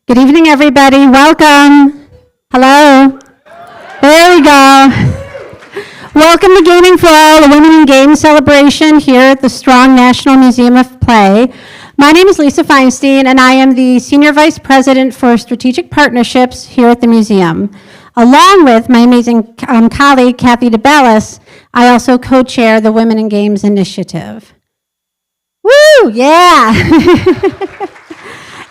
Good evening, everybody. Welcome. Hello. There we go. Welcome to Gaming for All, the Women in Games celebration here at the Strong National Museum of Play. My name is Lisa Feinstein, and I am the Senior Vice President for Strategic Partnerships here at the museum. Along with my amazing colleague, Kathy DeBellis, I also co-chair the Women in Games Initiative. Woo, yeah.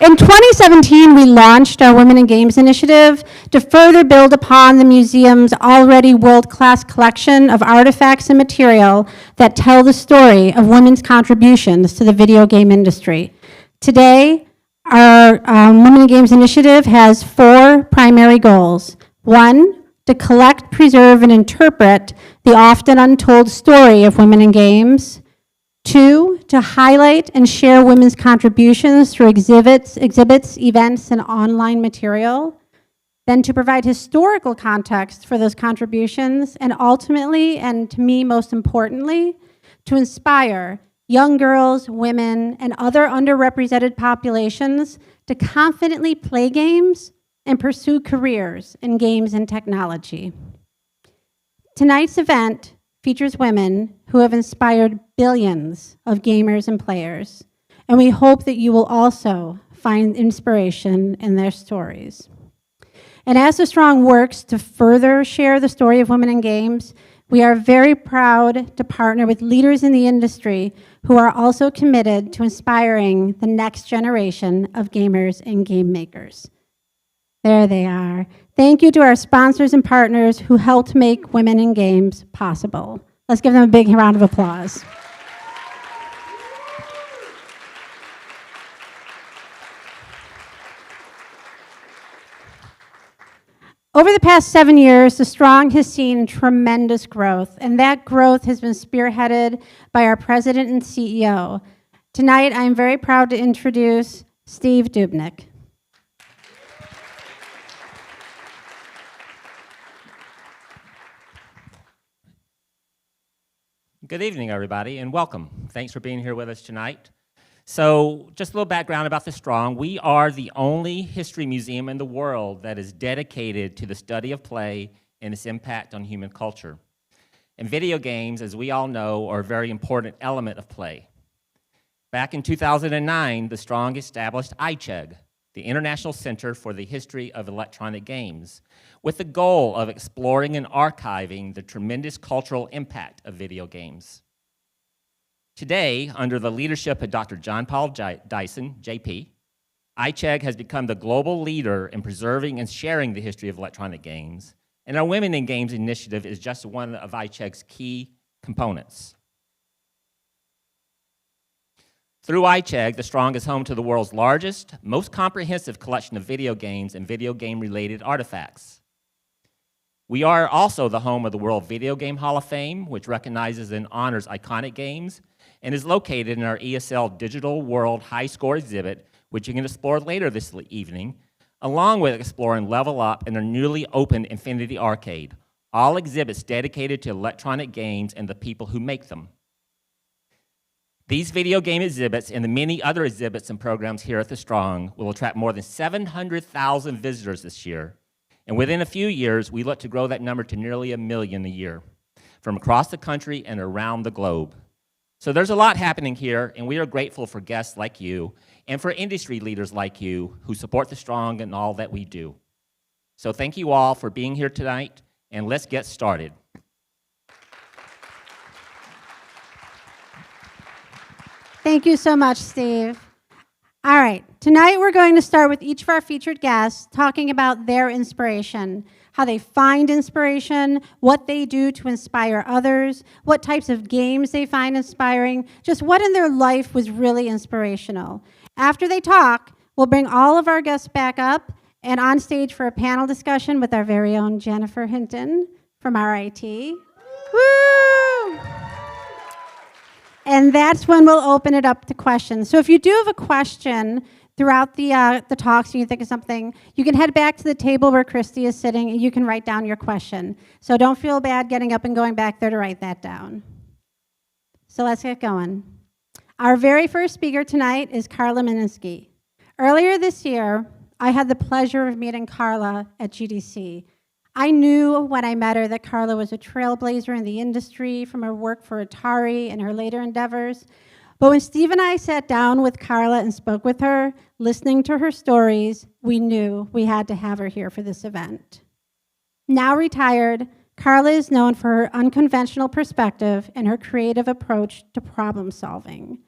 In 2017, we launched our Women in Games initiative to further build upon the museum's already world-class collection of artifacts and material that tell the story of women's contributions to the video game industry. Today, our Women in Games initiative has 4 primary goals. 1, to collect, preserve, and interpret the often untold story of women in games. 2, to highlight and share women's contributions through exhibits, events, and online material. Then to provide historical context for those contributions, and ultimately, and to me most importantly, to inspire young girls, women, and other underrepresented populations to confidently play games and pursue careers in games and technology. Tonight's event features women who have inspired billions of gamers and players, and we hope that you will also find inspiration in their stories. And as The Strong works to further share the story of women in games, we are very proud to partner with leaders in the industry who are also committed to inspiring the next generation of gamers and game makers. There they are. Thank you to our sponsors and partners who helped make Women in Games possible. Let's give them a big round of applause. Over the past 7 years, The Strong has seen tremendous growth, and that growth has been spearheaded by our president and CEO. Tonight, I am very proud to introduce Steve Dubnyk. Good evening, everybody, and welcome. Thanks for being here with us tonight. So, just a little background about The Strong. We are the only history museum in the world that is dedicated to the study of play and its impact on human culture. And video games, as we all know, are a very important element of play. Back in 2009, The Strong established ICHEG, the International Center for the History of Electronic Games, with the goal of exploring and archiving the tremendous cultural impact of video games. Today, under the leadership of Dr. John Paul Dyson, JP, ICHEG has become the global leader in preserving and sharing the history of electronic games, and our Women in Games initiative is just one of ICHEG's key components. Through ICHEG, The Strong is home to the world's largest, most comprehensive collection of video games and video game-related artifacts. We are also the home of the World Video Game Hall of Fame, which recognizes and honors iconic games, and is located in our ESL Digital World High Score exhibit, which you can explore later this evening, along with exploring Level Up and our newly opened Infinity Arcade, all exhibits dedicated to electronic games and the people who make them. These video game exhibits and the many other exhibits and programs here at The Strong will attract more than 700,000 visitors this year. And within a few years, we look to grow that number to nearly 1 million a year from across the country and around the globe. So there's a lot happening here, and we are grateful for guests like you and for industry leaders like you who support The Strong and all that we do. So thank you all for being here tonight, and let's get started. Thank you so much, Steve. All right, tonight we're going to start with each of our featured guests talking about their inspiration, how they find inspiration, what they do to inspire others, what types of games they find inspiring, just what in their life was really inspirational. After they talk, we'll bring all of our guests back up and on stage for a panel discussion with our very own Jennifer Hinton from RIT. Woo! And that's when we'll open it up to questions. So if you do have a question throughout the talks and you think of something, you can head back to the table where Christy is sitting and you can write down your question. So don't feel bad getting up and going back there to write that down. So let's get going. Our very first speaker tonight is Carla Meninsky. Earlier this year, I had the pleasure of meeting Carla at GDC. I knew when I met her that Carla was a trailblazer in the industry from her work for Atari and her later endeavors. But when Steve and I sat down with Carla and spoke with her, listening to her stories, we knew we had to have her here for this event. Now retired, Carla is known for her unconventional perspective and her creative approach to problem solving.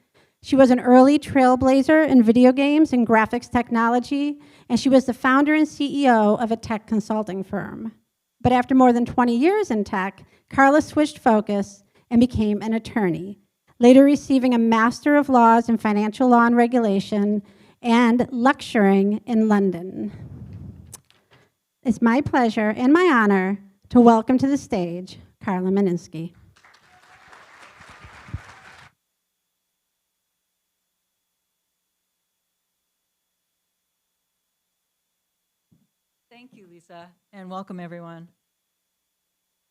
She was an early trailblazer in video games and graphics technology, and she was the founder and CEO of a tech consulting firm. But after more than 20 years in tech, Carla switched focus and became an attorney, later receiving a Master of Laws in Financial Law and Regulation and lecturing in London. It's my pleasure and my honor to welcome to the stage Carla Meninsky. Thank you, Lisa, and welcome everyone.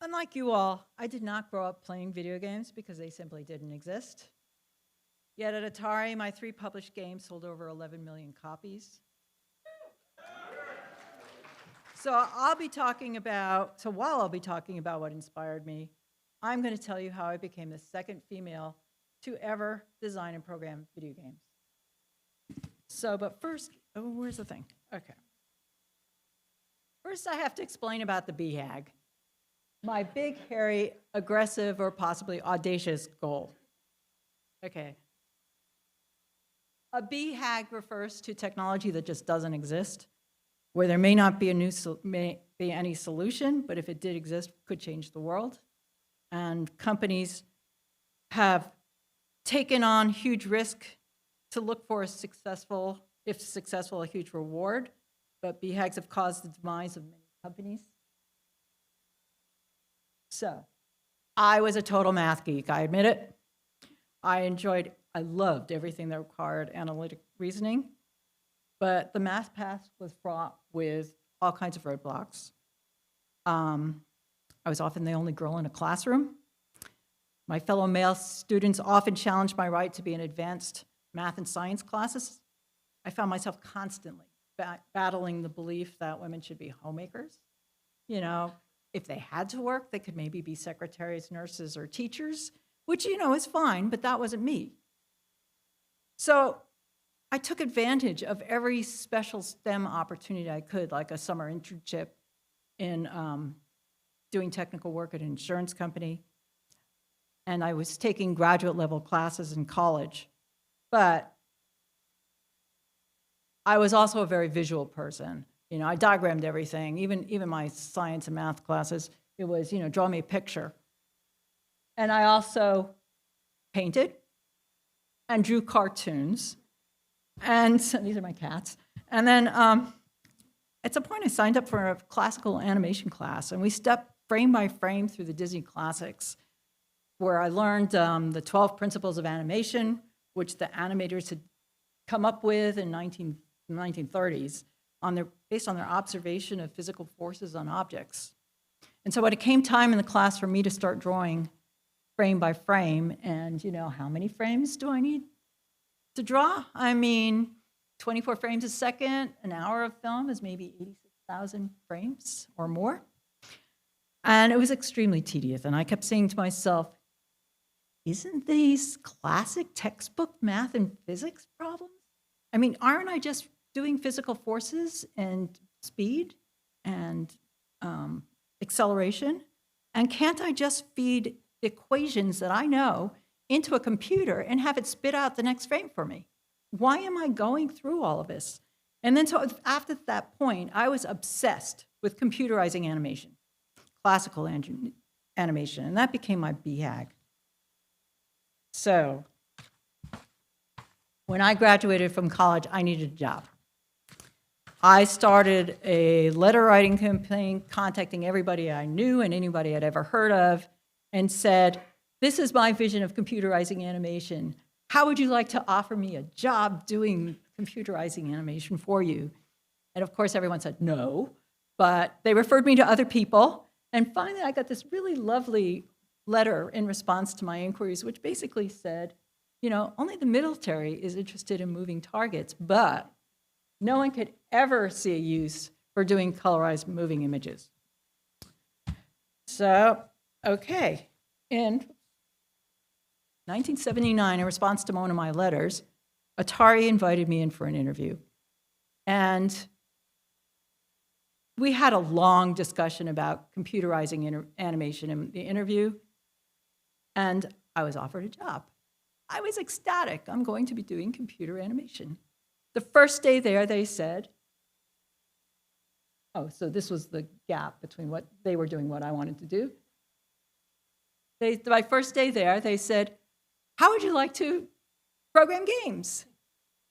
Unlike you all, I did not grow up playing video games because they simply didn't exist. Yet at Atari, my 3 published games sold over 11 million copies. While I'll be talking about what inspired me, I'm going to tell you how I became the second female to ever design and program video games. But first, where's the thing? Okay. First, I have to explain about the BHAG, my big, hairy, aggressive, or possibly audacious goal. Okay. A BHAG refers to technology that just doesn't exist, where there may not be any solution, but if it did exist, could change the world. And companies have taken on huge risk to look for a successful, if successful, a huge reward. But BHAGs have caused the demise of many companies. So, I was a total math geek, I admit it. I loved everything that required analytic reasoning, but the math path was fraught with all kinds of roadblocks. I was often the only girl in a classroom. My fellow male students often challenged my right to be in advanced math and science classes. I found myself constantly battling the belief that women should be homemakers. You know, if they had to work, they could maybe be secretaries, nurses, or teachers, which, is fine, but that wasn't me. So I took advantage of every special STEM opportunity I could, like a summer internship in doing technical work at an insurance company. And I was taking graduate level classes in college. But I was also a very visual person. I diagrammed everything, even my science and math classes. It was, draw me a picture. And I also painted and drew cartoons. And so these are my cats. And then at some point, I signed up for a classical animation class, and we stepped frame by frame through the Disney classics, where I learned the 12 principles of animation, which the animators had come up with in 1930s based on their observation of physical forces on objects. And so when it came time in the class for me to start drawing frame by frame, and how many frames do I need to draw? 24 frames a second, an hour of film is maybe 86,000 frames or more. And it was extremely tedious, and I kept saying to myself, isn't these classic textbook math and physics problems? Aren't I just doing physical forces and speed and acceleration? And can't I just feed equations that I know into a computer and have it spit out the next frame for me? Why am I going through all of this? And then so after that point, I was obsessed with computerizing animation, classical animation, and that became my BHAG. So when I graduated from college, I needed a job. I started a letter writing campaign, contacting everybody I knew and anybody I'd ever heard of, and said, this is my vision of computerizing animation. How would you like to offer me a job doing computerizing animation for you? And of course, everyone said no, but they referred me to other people. And finally, I got this really lovely letter in response to my inquiries, which basically said, only the military is interested in moving targets, but No one could ever see a use for doing colorized moving images. So, okay, in 1979, in response to one of my letters, Atari invited me in for an interview. And we had a long discussion about computerizing animation in the interview, and I was offered a job. I was ecstatic. I'm going to be doing computer animation. The first day there, they said, oh, so this was the gap between what they were doing, what I wanted to do. My first day there, they said, how would you like to program games?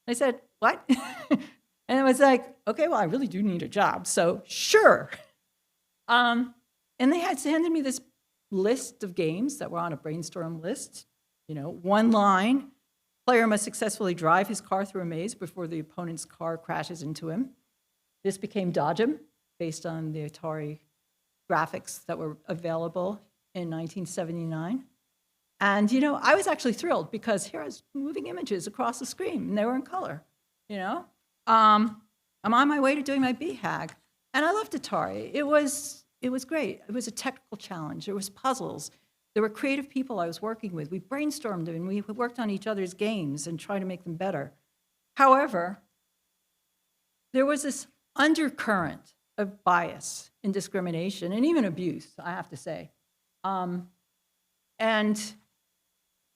I said, what? And it was like, okay, well, I really do need a job, so sure. And they had handed me this list of games that were on a brainstorm list. You know, one line, player must successfully drive his car through a maze before the opponent's car crashes into him. This became Dodgem, based on the Atari graphics that were available in 1979. And, you know, I was actually thrilled because here I was moving images across the screen, and they were in color, you know? I'm on my way to doing my BHAG, and I loved Atari. It was great. It was a technical challenge. There was puzzles. There were creative people I was working with. We brainstormed and we worked on each other's games and tried to make them better. However, there was this undercurrent of bias and discrimination and even abuse, I have to say. And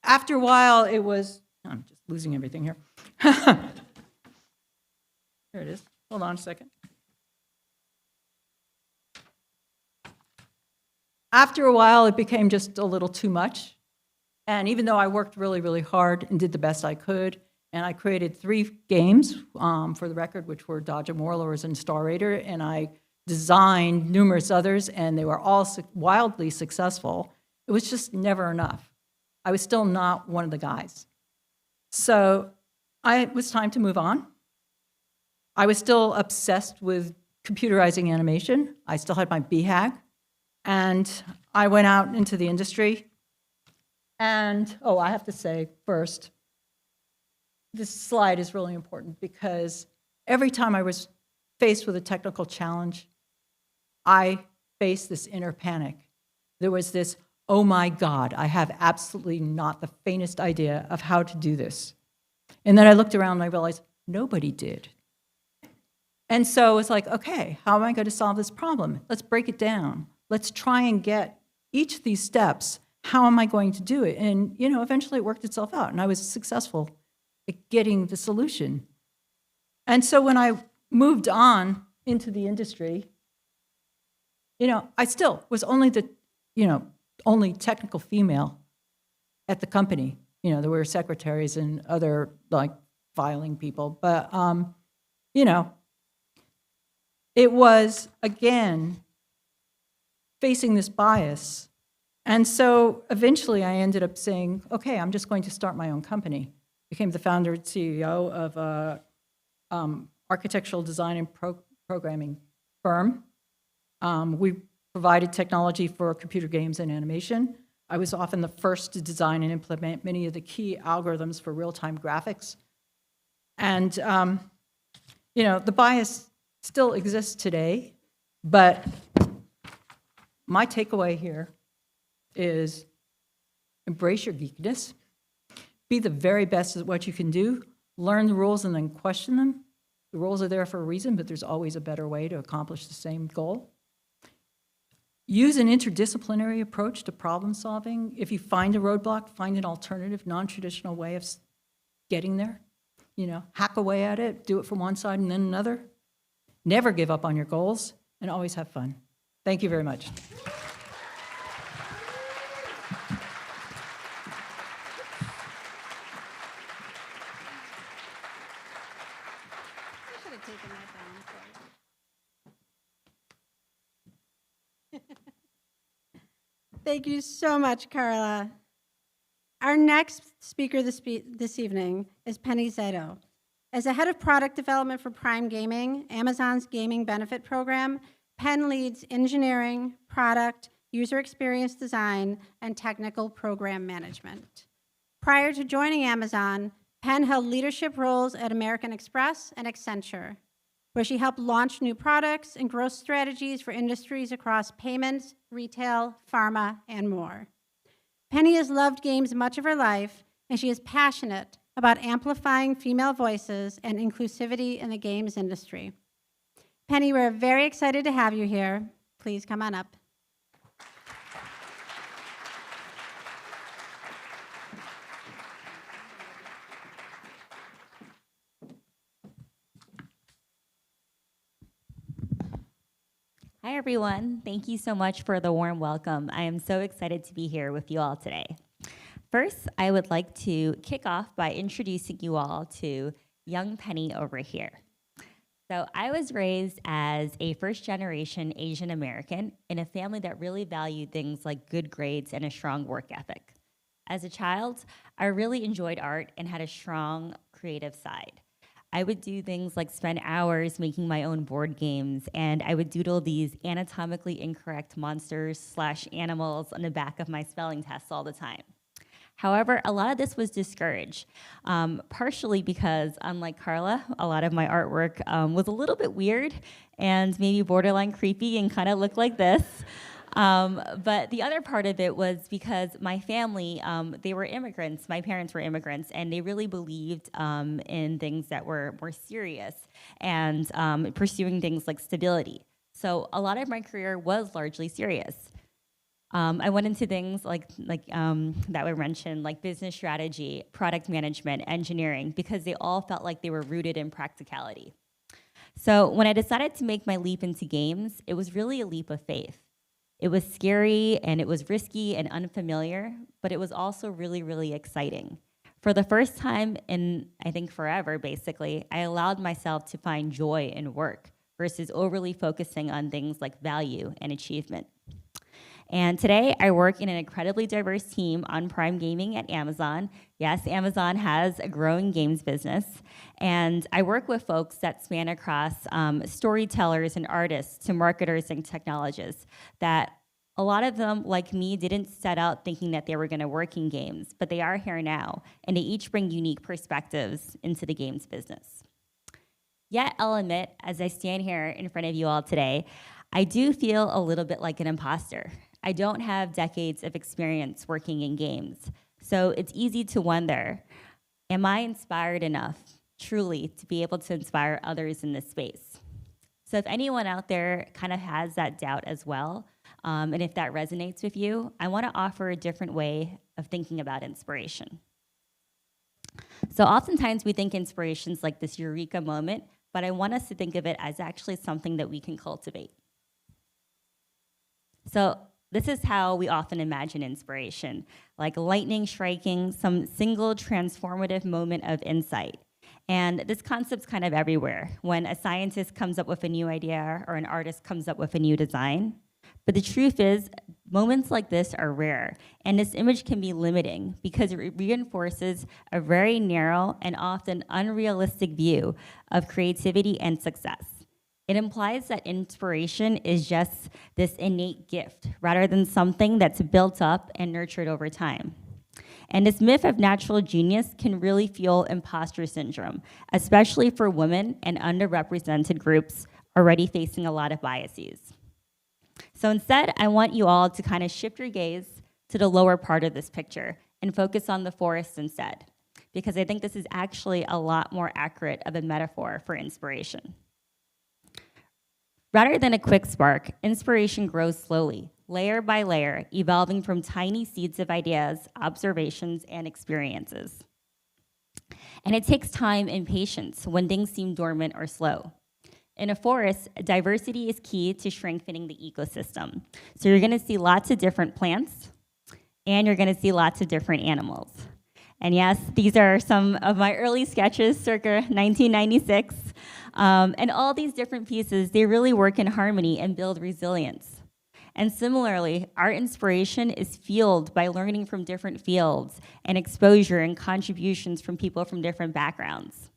after a while, it was, I'm just losing everything here. There it is. Hold on a second. After a while, it became just a little too much. And even though I worked really, really hard and did the best I could, and I created 3 games, for the record, which were Dodgem Warlords and Star Raider, and I designed numerous others, and they were all wildly successful, it was just never enough. I was still not one of the guys. So it was time to move on. I was still obsessed with computerizing animation. I still had my BHAG. And I went out into the industry. And, oh, I have to say first, this slide is really important because every time I was faced with a technical challenge, I faced this inner panic. There was this, oh my God, I have absolutely not the faintest idea of how to do this. And then I looked around and I realized nobody did. And so it's like, okay, how am I going to solve this problem? Let's break it down. Let's try and get each of these steps. How am I going to do it? And, you know, eventually it worked itself out, and I was successful at getting the solution. And so when I moved on into the industry, you know, I still was only the, you know, only technical female at the company. You know, there were secretaries and other, like, filing people. But, you know, it was, again, facing this bias. And so eventually I ended up saying, okay, I'm just going to start my own company. Became the founder and CEO of a architectural design and programming firm. We provided technology for computer games and animation. I was often the first to design and implement many of the key algorithms for real-time graphics. And, you know, the bias still exists today, but my takeaway here is embrace your geekness, be the very best at what you can do, learn the rules and then question them. The rules are there for a reason, but there's always a better way to accomplish the same goal. Use an interdisciplinary approach to problem solving. If you find a roadblock, find an alternative, non-traditional way of getting there. You know, hack away at it, do it from one side and then another. Never give up on your goals, and always have fun. Thank you very much. I should have taken that down. Thank you so much, Carla. Our next speaker this evening is Penny Zato. As a head of product development for Prime Gaming, Amazon's gaming benefit program, Penn leads engineering, product, user experience design, and technical program management. Prior to joining Amazon, Penn held leadership roles at American Express and Accenture, where she helped launch new products and growth strategies for industries across payments, retail, pharma, and more. Penny has loved games much of her life, and she is passionate about amplifying female voices and inclusivity in the games industry. Penny, we're very excited to have you here. Please come on up. Hi, everyone. Thank you so much for the warm welcome. I am so excited to be here with you all today. First, I would like to kick off by introducing you all to young Penny over here. So I was raised as a first-generation Asian American in a family that really valued things like good grades and a strong work ethic. As a child, I really enjoyed art and had a strong creative side. I would do things like spend hours making my own board games, and I would doodle these anatomically incorrect monsters/animals on the back of my spelling tests all the time. However, a lot of this was discouraged, partially because, unlike Carla, a lot of my artwork was a little bit weird and maybe borderline creepy and kind of looked like this. But the other part of it was because my family, they were immigrants. My parents were immigrants, and they really believed in things that were more serious and pursuing things like stability. So a lot of my career was largely serious. I went into things like that were mentioned, like business strategy, product management, engineering, because they all felt like they were rooted in practicality. So when I decided to make my leap into games, it was really a leap of faith. It was scary and it was risky and unfamiliar, but it was also really, really exciting. For the first time in, I think, forever, basically, I allowed myself to find joy in work versus overly focusing on things like value and achievement. And today, I work in an incredibly diverse team on Prime Gaming at Amazon. Yes, Amazon has a growing games business. And I work with folks that span across storytellers and artists to marketers and technologists that a lot of them, like me, didn't set out thinking that they were going to work in games, but they are here now, and they each bring unique perspectives into the games business. Yet, I'll admit, as I stand here in front of you all today, I do feel a little bit like an imposter. I don't have decades of experience working in games, so it's easy to wonder, am I inspired enough, truly, to be able to inspire others in this space? So if anyone out there kind of has that doubt as well, and if that resonates with you, I want to offer a different way of thinking about inspiration. So oftentimes we think inspiration's like this eureka moment, but I want us to think of it as actually something that we can cultivate. So this is how we often imagine inspiration, like lightning striking some single transformative moment of insight. And this concept's kind of everywhere, when a scientist comes up with a new idea or an artist comes up with a new design. But the truth is, moments like this are rare, and this image can be limiting because it reinforces a very narrow and often unrealistic view of creativity and success. It implies that inspiration is just this innate gift rather than something that's built up and nurtured over time. And this myth of natural genius can really fuel imposter syndrome, especially for women and underrepresented groups already facing a lot of biases. So instead, I want you all to kind of shift your gaze to the lower part of this picture and focus on the forest instead, because I think this is actually a lot more accurate of a metaphor for inspiration. Rather than a quick spark, inspiration grows slowly, layer by layer, evolving from tiny seeds of ideas, observations, and experiences. And it takes time and patience when things seem dormant or slow. In a forest, diversity is key to strengthening the ecosystem. So you're gonna see lots of different plants, and you're gonna see lots of different animals. And yes, these are some of my early sketches, circa 1996. And all these different pieces, they really work in harmony and build resilience. And similarly, our inspiration is fueled by learning from different fields and exposure and contributions from people from different backgrounds.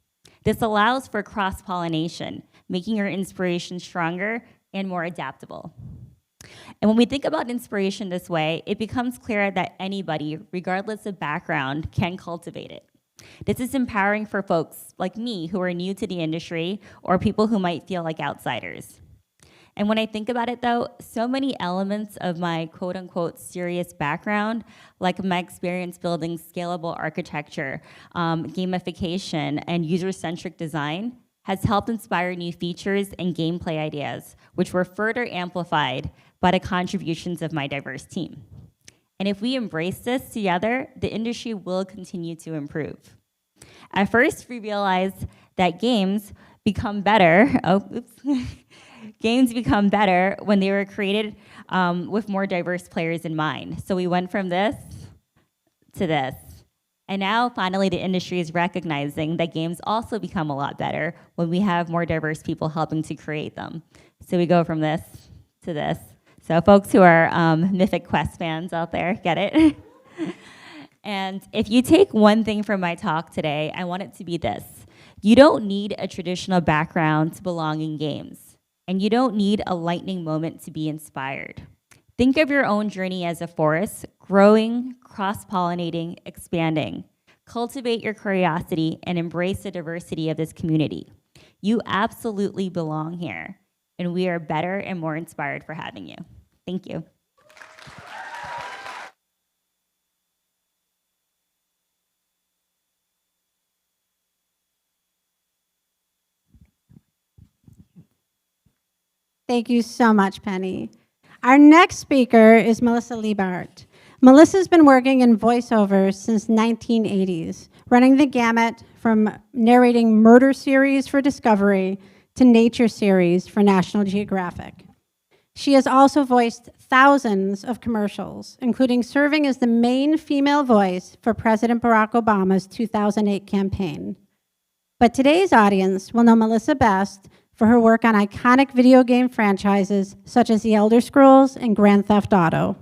This allows for cross-pollination, making your inspiration stronger and more adaptable. And when we think about inspiration this way, it becomes clear that anybody, regardless of background, can cultivate it. This is empowering for folks like me who are new to the industry or people who might feel like outsiders. And when I think about it though, so many elements of my quote unquote serious background, like my experience building scalable architecture, gamification, and user-centric design, has helped inspire new features and gameplay ideas, which were further amplified by the contributions of my diverse team. And if we embrace this together, the industry will continue to improve. At first, we realized that games become better. Games become better when they were created with more diverse players in mind. So we went from this to this. And now, finally, the industry is recognizing that games also become a lot better when we have more diverse people helping to create them. So we go from this to this. So folks who are Mythic Quest fans out there, get it? And if you take one thing from my talk today, I want it to be this. You don't need a traditional background to belong in games. And you don't need a lightning moment to be inspired. Think of your own journey as a forest, growing, cross-pollinating, expanding. Cultivate your curiosity and embrace the diversity of this community. You absolutely belong here, and we are better and more inspired for having you. Thank you. Thank you so much, Penny. Our next speaker is Melissa Liebart. Melissa's been working in voiceover since 1980s, running the gamut from narrating murder series for Discovery to nature series for National Geographic. She has also voiced thousands of commercials, including serving as the main female voice for President Barack Obama's 2008 campaign. But today's audience will know Melissa best for her work on iconic video game franchises such as The Elder Scrolls and Grand Theft Auto.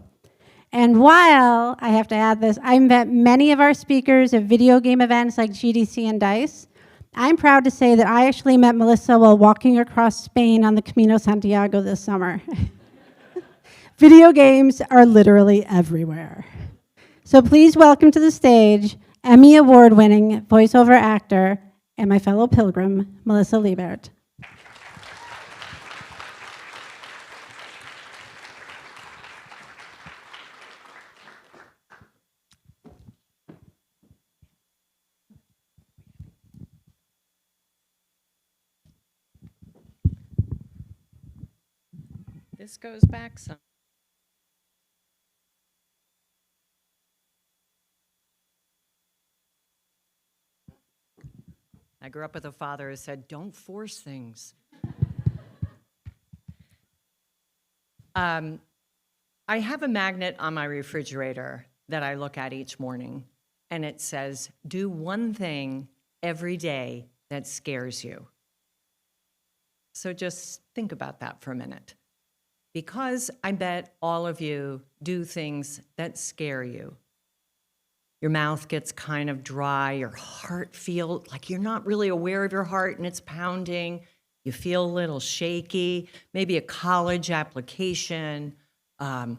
And while, I have to add this, I met many of our speakers at video game events like GDC and DICE, I'm proud to say that I actually met Melissa while walking across Spain on the Camino Santiago this summer. Video games are literally everywhere. So please welcome to the stage Emmy Award-winning voiceover actor and my fellow pilgrim, Melissa Liebart. This goes back some. I grew up with a father who said, don't force things. I have a magnet on my refrigerator that I look at each morning, and it says, do one thing every day that scares you. So just think about that for a minute. Because I bet all of you do things that scare you. Your mouth gets kind of dry, your heart feels like you're not really aware of your heart and it's pounding. You feel a little shaky, maybe a college application, a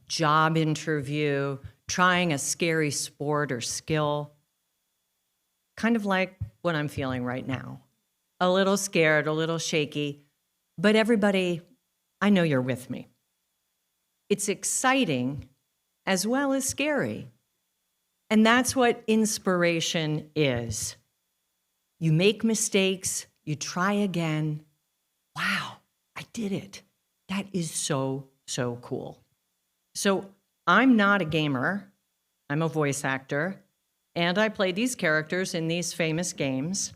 job interview, trying a scary sport or skill. Kind of like what I'm feeling right now. A little scared, a little shaky, but everybody, I know you're with me. It's exciting as well as scary. And that's what inspiration is. You make mistakes, you try again. Wow, I did it. That is so, so cool. So I'm not a gamer, I'm a voice actor, and I play these characters in these famous games.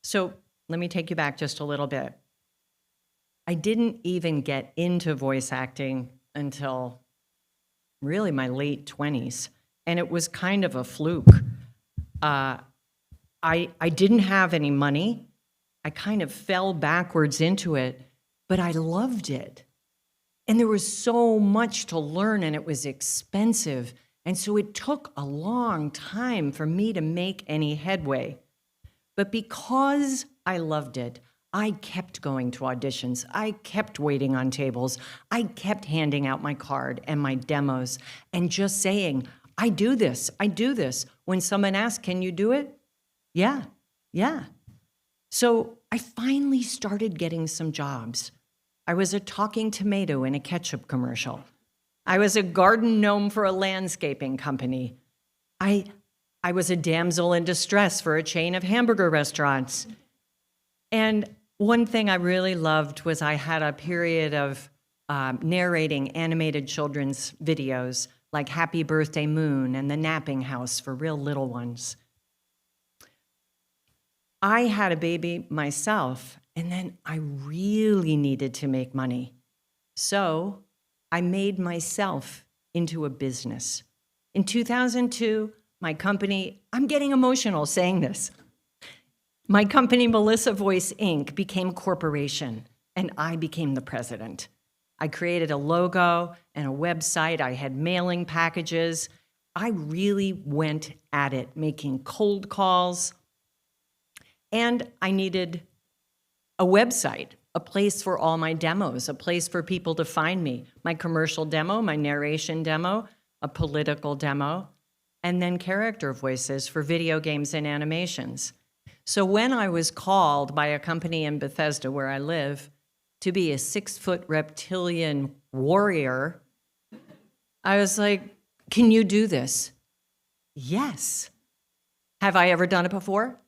So let me take you back just a little bit. I didn't even get into voice acting until really my late 20s, and it was kind of a fluke. I didn't have any money. I kind of fell backwards into it, but I loved it. And there was so much to learn, and it was expensive, and so it took a long time for me to make any headway. But because I loved it, I kept going to auditions. I kept waiting on tables. I kept handing out my card and my demos and just saying, I do this. When someone asked, can you do it? Yeah, yeah. So I finally started getting some jobs. I was a talking tomato in a ketchup commercial. I was a garden gnome for a landscaping company. I was a damsel in distress for a chain of hamburger restaurants. And one thing I really loved was I had a period of narrating animated children's videos like Happy Birthday Moon and The Napping House for real little ones. I had a baby myself, and then I really needed to make money. So I made myself into a business. In 2002, my company, I'm getting emotional saying this. My company, Melissa Voice Inc., became a corporation, and I became the president. I created a logo and a website. I had mailing packages. I really went at it, making cold calls. And I needed a website, a place for all my demos, a place for people to find me. My commercial demo, my narration demo, a political demo, and then character voices for video games and animations. So when I was called by a company in Bethesda, where I live, to be a 6-foot reptilian warrior, I was like, can you do this? Yes. Have I ever done it before?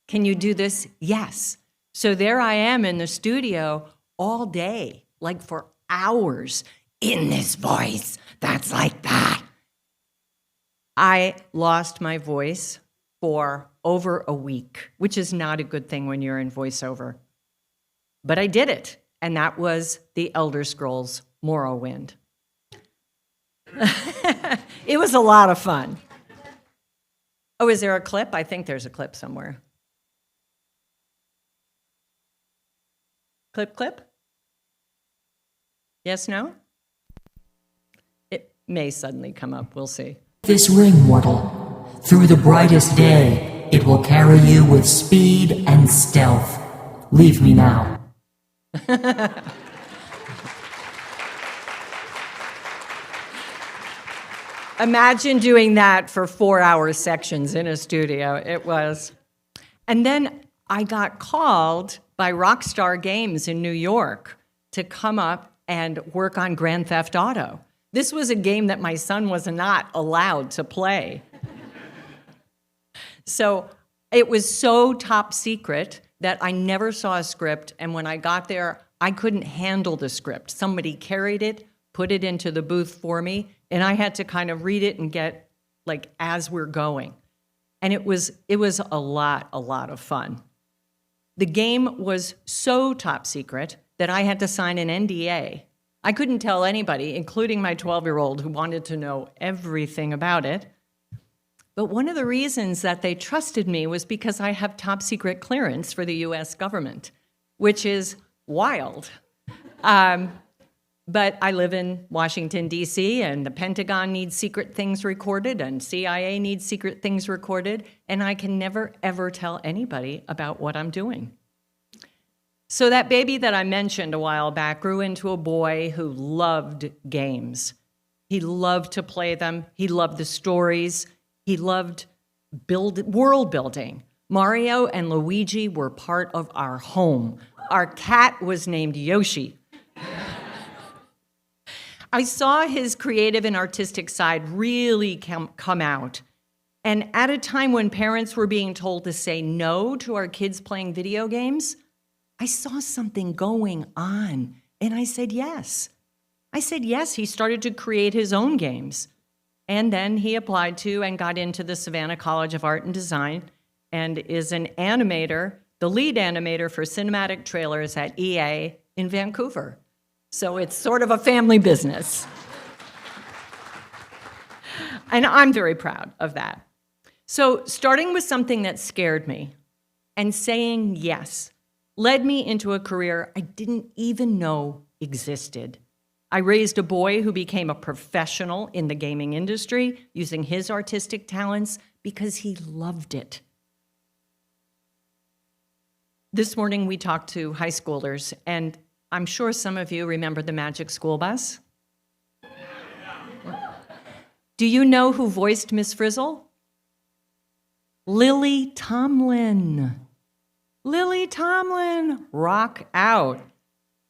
Can you do this? Yes. So there I am in the studio all day, like for hours, in this voice that's like that. I lost my voice for over a week, which is not a good thing when you're in voiceover. But I did it, and that was the Elder Scrolls Morrowind. It was a lot of fun. Oh, is there a clip? I think there's a clip somewhere. Clip? Yes, no? It may suddenly come up, we'll see. This ring, mortal, through the brightest day, it will carry you with speed and stealth. Leave me now. Imagine doing that for 4-hour sections in a studio. It was. And then I got called by Rockstar Games in New York to come up and work on Grand Theft Auto. This was a game that my son was not allowed to play. So it was so top secret that I never saw a script, and when I got there, I couldn't handle the script. Somebody carried it, put it into the booth for me, and I had to kind of read it and get, like, as we're going. And it was a lot of fun. The game was so top secret that I had to sign an NDA. I couldn't tell anybody, including my 12-year-old who wanted to know everything about it. But one of the reasons that they trusted me was because I have top secret clearance for the US government, which is wild. But I live in Washington, D.C., and the Pentagon needs secret things recorded, and CIA needs secret things recorded, and I can never, ever tell anybody about what I'm doing. So that baby that I mentioned a while back grew into a boy who loved games. He loved to play them. He loved the stories. He loved world building. Mario and Luigi were part of our home. Our cat was named Yoshi. I saw his creative and artistic side really come out. And at a time when parents were being told to say no to our kids playing video games, I saw something going on, and I said yes. I said yes. He started to create his own games. And then he applied to and got into the Savannah College of Art and Design and is an animator, the lead animator for cinematic trailers at EA in Vancouver. So it's sort of a family business. And I'm very proud of that. So starting with something that scared me and saying yes led me into a career I didn't even know existed. I raised a boy who became a professional in the gaming industry using his artistic talents because he loved it. This morning we talked to high schoolers, and I'm sure some of you remember the Magic School Bus. Do you know who voiced Miss Frizzle? Lily Tomlin. Lily Tomlin, rock out.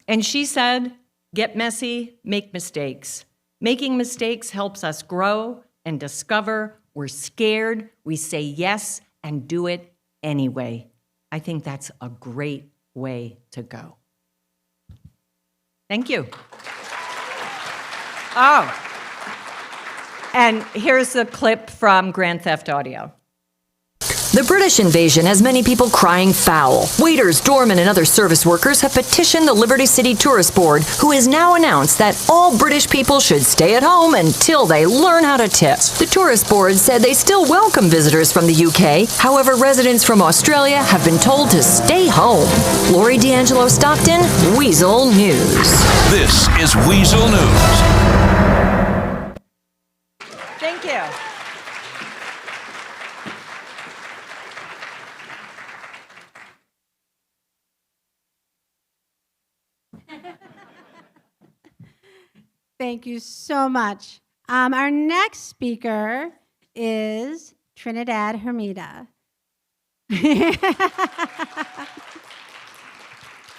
And she said, get messy, make mistakes. Making mistakes helps us grow and discover. We're scared, we say yes, and do it anyway. I think that's a great way to go. Thank you. Oh, and here's the clip from Grand Theft Audio. The British invasion has many people crying foul. Waiters, doormen, and other service workers have petitioned the Liberty City Tourist Board, who has now announced that all British people should stay at home until they learn how to tip. The Tourist Board said they still welcome visitors from the UK. However, residents from Australia have been told to stay home. Lori D'Angelo Stockton, Weasel News. This is Weasel News. Thank you. Thank you so much. Our next speaker is Trinidad Hermida.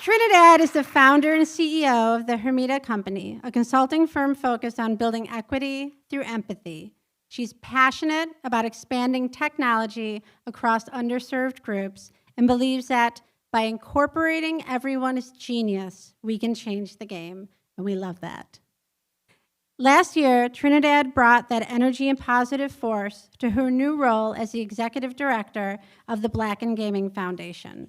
Trinidad is the founder and CEO of the Hermida Company, a consulting firm focused on building equity through empathy. She's passionate about expanding technology across underserved groups and believes that by incorporating everyone's genius, we can change the game, and we love that. Last year, Trinidad brought that energy and positive force to her new role as the executive director of the Black in Gaming Foundation.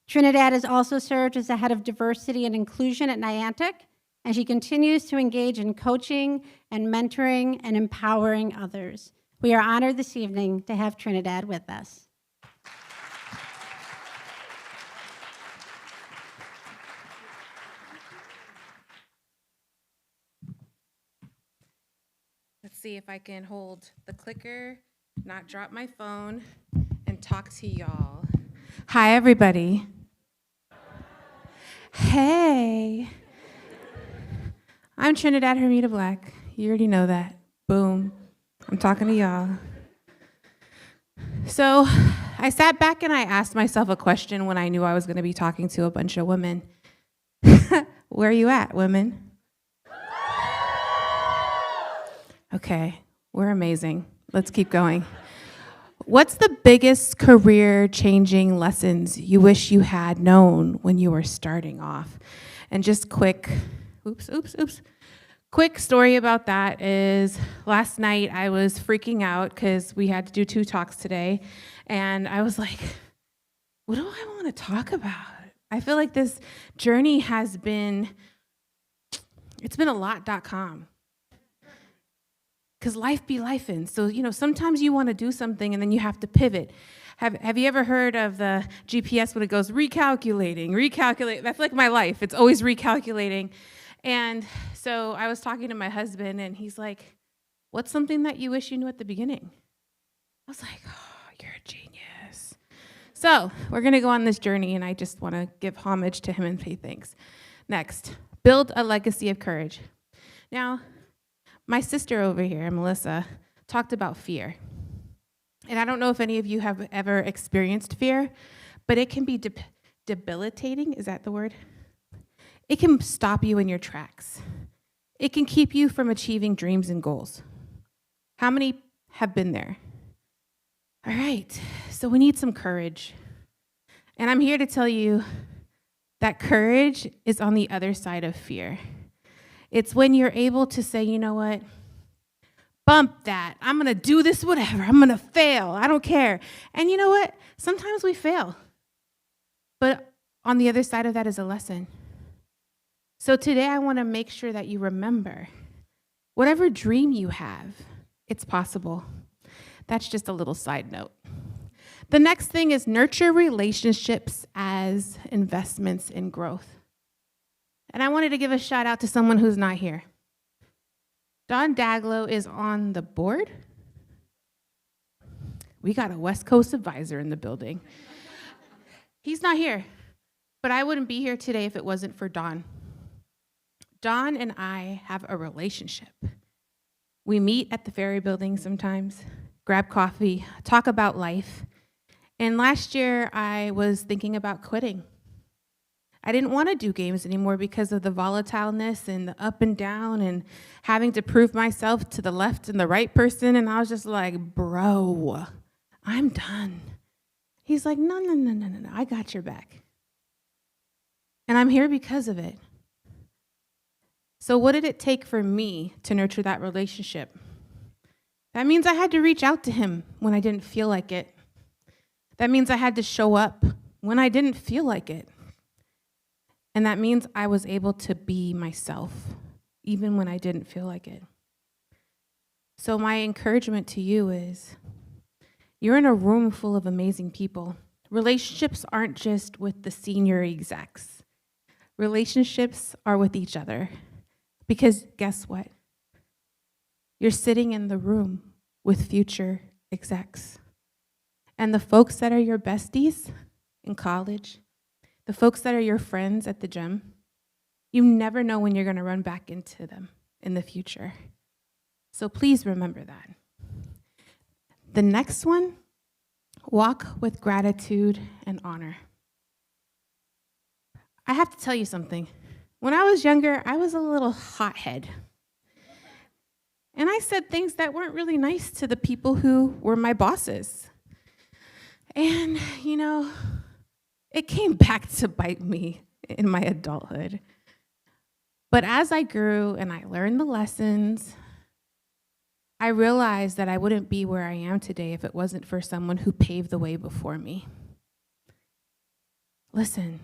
Trinidad has also served as the head of diversity and inclusion at Niantic, and she continues to engage in coaching and mentoring and empowering others. We are honored this evening to have Trinidad with us. Let's see if I can hold the clicker, not drop my phone, and talk to y'all. Hi, everybody. Hey. I'm Trinidad Hermida Black. You already know that. Boom. I'm talking to y'all. So I sat back and I asked myself a question when I knew I was going to be talking to a bunch of women. Where are you at, women? Okay, we're amazing. Let's keep going. What's the biggest career-changing lessons you wish you had known when you were starting off? And just quick story about that is last night I was freaking out because we had to do 2 talks today, and I was like, what do I want to talk about? I feel like this journey has been, it's been a lot.com. Because life be lifing. So, sometimes you want to do something and then you have to pivot. Have you ever heard of the GPS when it goes recalculate? That's like my life. It's always recalculating. And so I was talking to my husband and he's like, what's something that you wish you knew at the beginning? I was like, oh, you're a genius. So we're going to go on this journey and I just want to give homage to him and pay thanks. Next, build a legacy of courage. Now, my sister over here, Melissa, talked about fear. And I don't know if any of you have ever experienced fear, but it can be debilitating. Is that the word? It can stop you in your tracks. It can keep you from achieving dreams and goals. How many have been there? All right, so we need some courage. And I'm here to tell you that courage is on the other side of fear. It's when you're able to say, you know what? Bump that. I'm going to do this, whatever. I'm going to fail. I don't care. And you know what? Sometimes we fail. But on the other side of that is a lesson. So today I want to make sure that you remember whatever dream you have, it's possible. That's just a little side note. The next thing is nurture relationships as investments in growth. And I wanted to give a shout out to someone who's not here. Don Daglow is on the board. We got a West Coast advisor in the building. He's not here, but I wouldn't be here today if it wasn't for Don. Don and I have a relationship. We meet at the Ferry Building sometimes, grab coffee, talk about life, And last year, I was thinking about quitting. I didn't want to do games anymore because of the volatileness and the up and down and having to prove myself to the left and the right person. And I was just like, bro, I'm done. He's like, no, I got your back. And I'm here because of it. So what did it take for me to nurture that relationship? That means I had to reach out to him when I didn't feel like it. That means I had to show up when I didn't feel like it. And that means I was able to be myself, even when I didn't feel like it. So my encouragement to you is, you're in a room full of amazing people. Relationships aren't just with the senior execs. Relationships are with each other. Because guess what? You're sitting in the room with future execs. And the folks that are your besties in college, the folks that are your friends at the gym, you never know when you're going to run back into them in the future. So please remember that. The next one, walk with gratitude and honor. I have to tell you something. When I was younger, I was a little hothead. And I said things that weren't really nice to the people who were my bosses. And, it came back to bite me in my adulthood. But as I grew and I learned the lessons, I realized that I wouldn't be where I am today if it wasn't for someone who paved the way before me. Listen,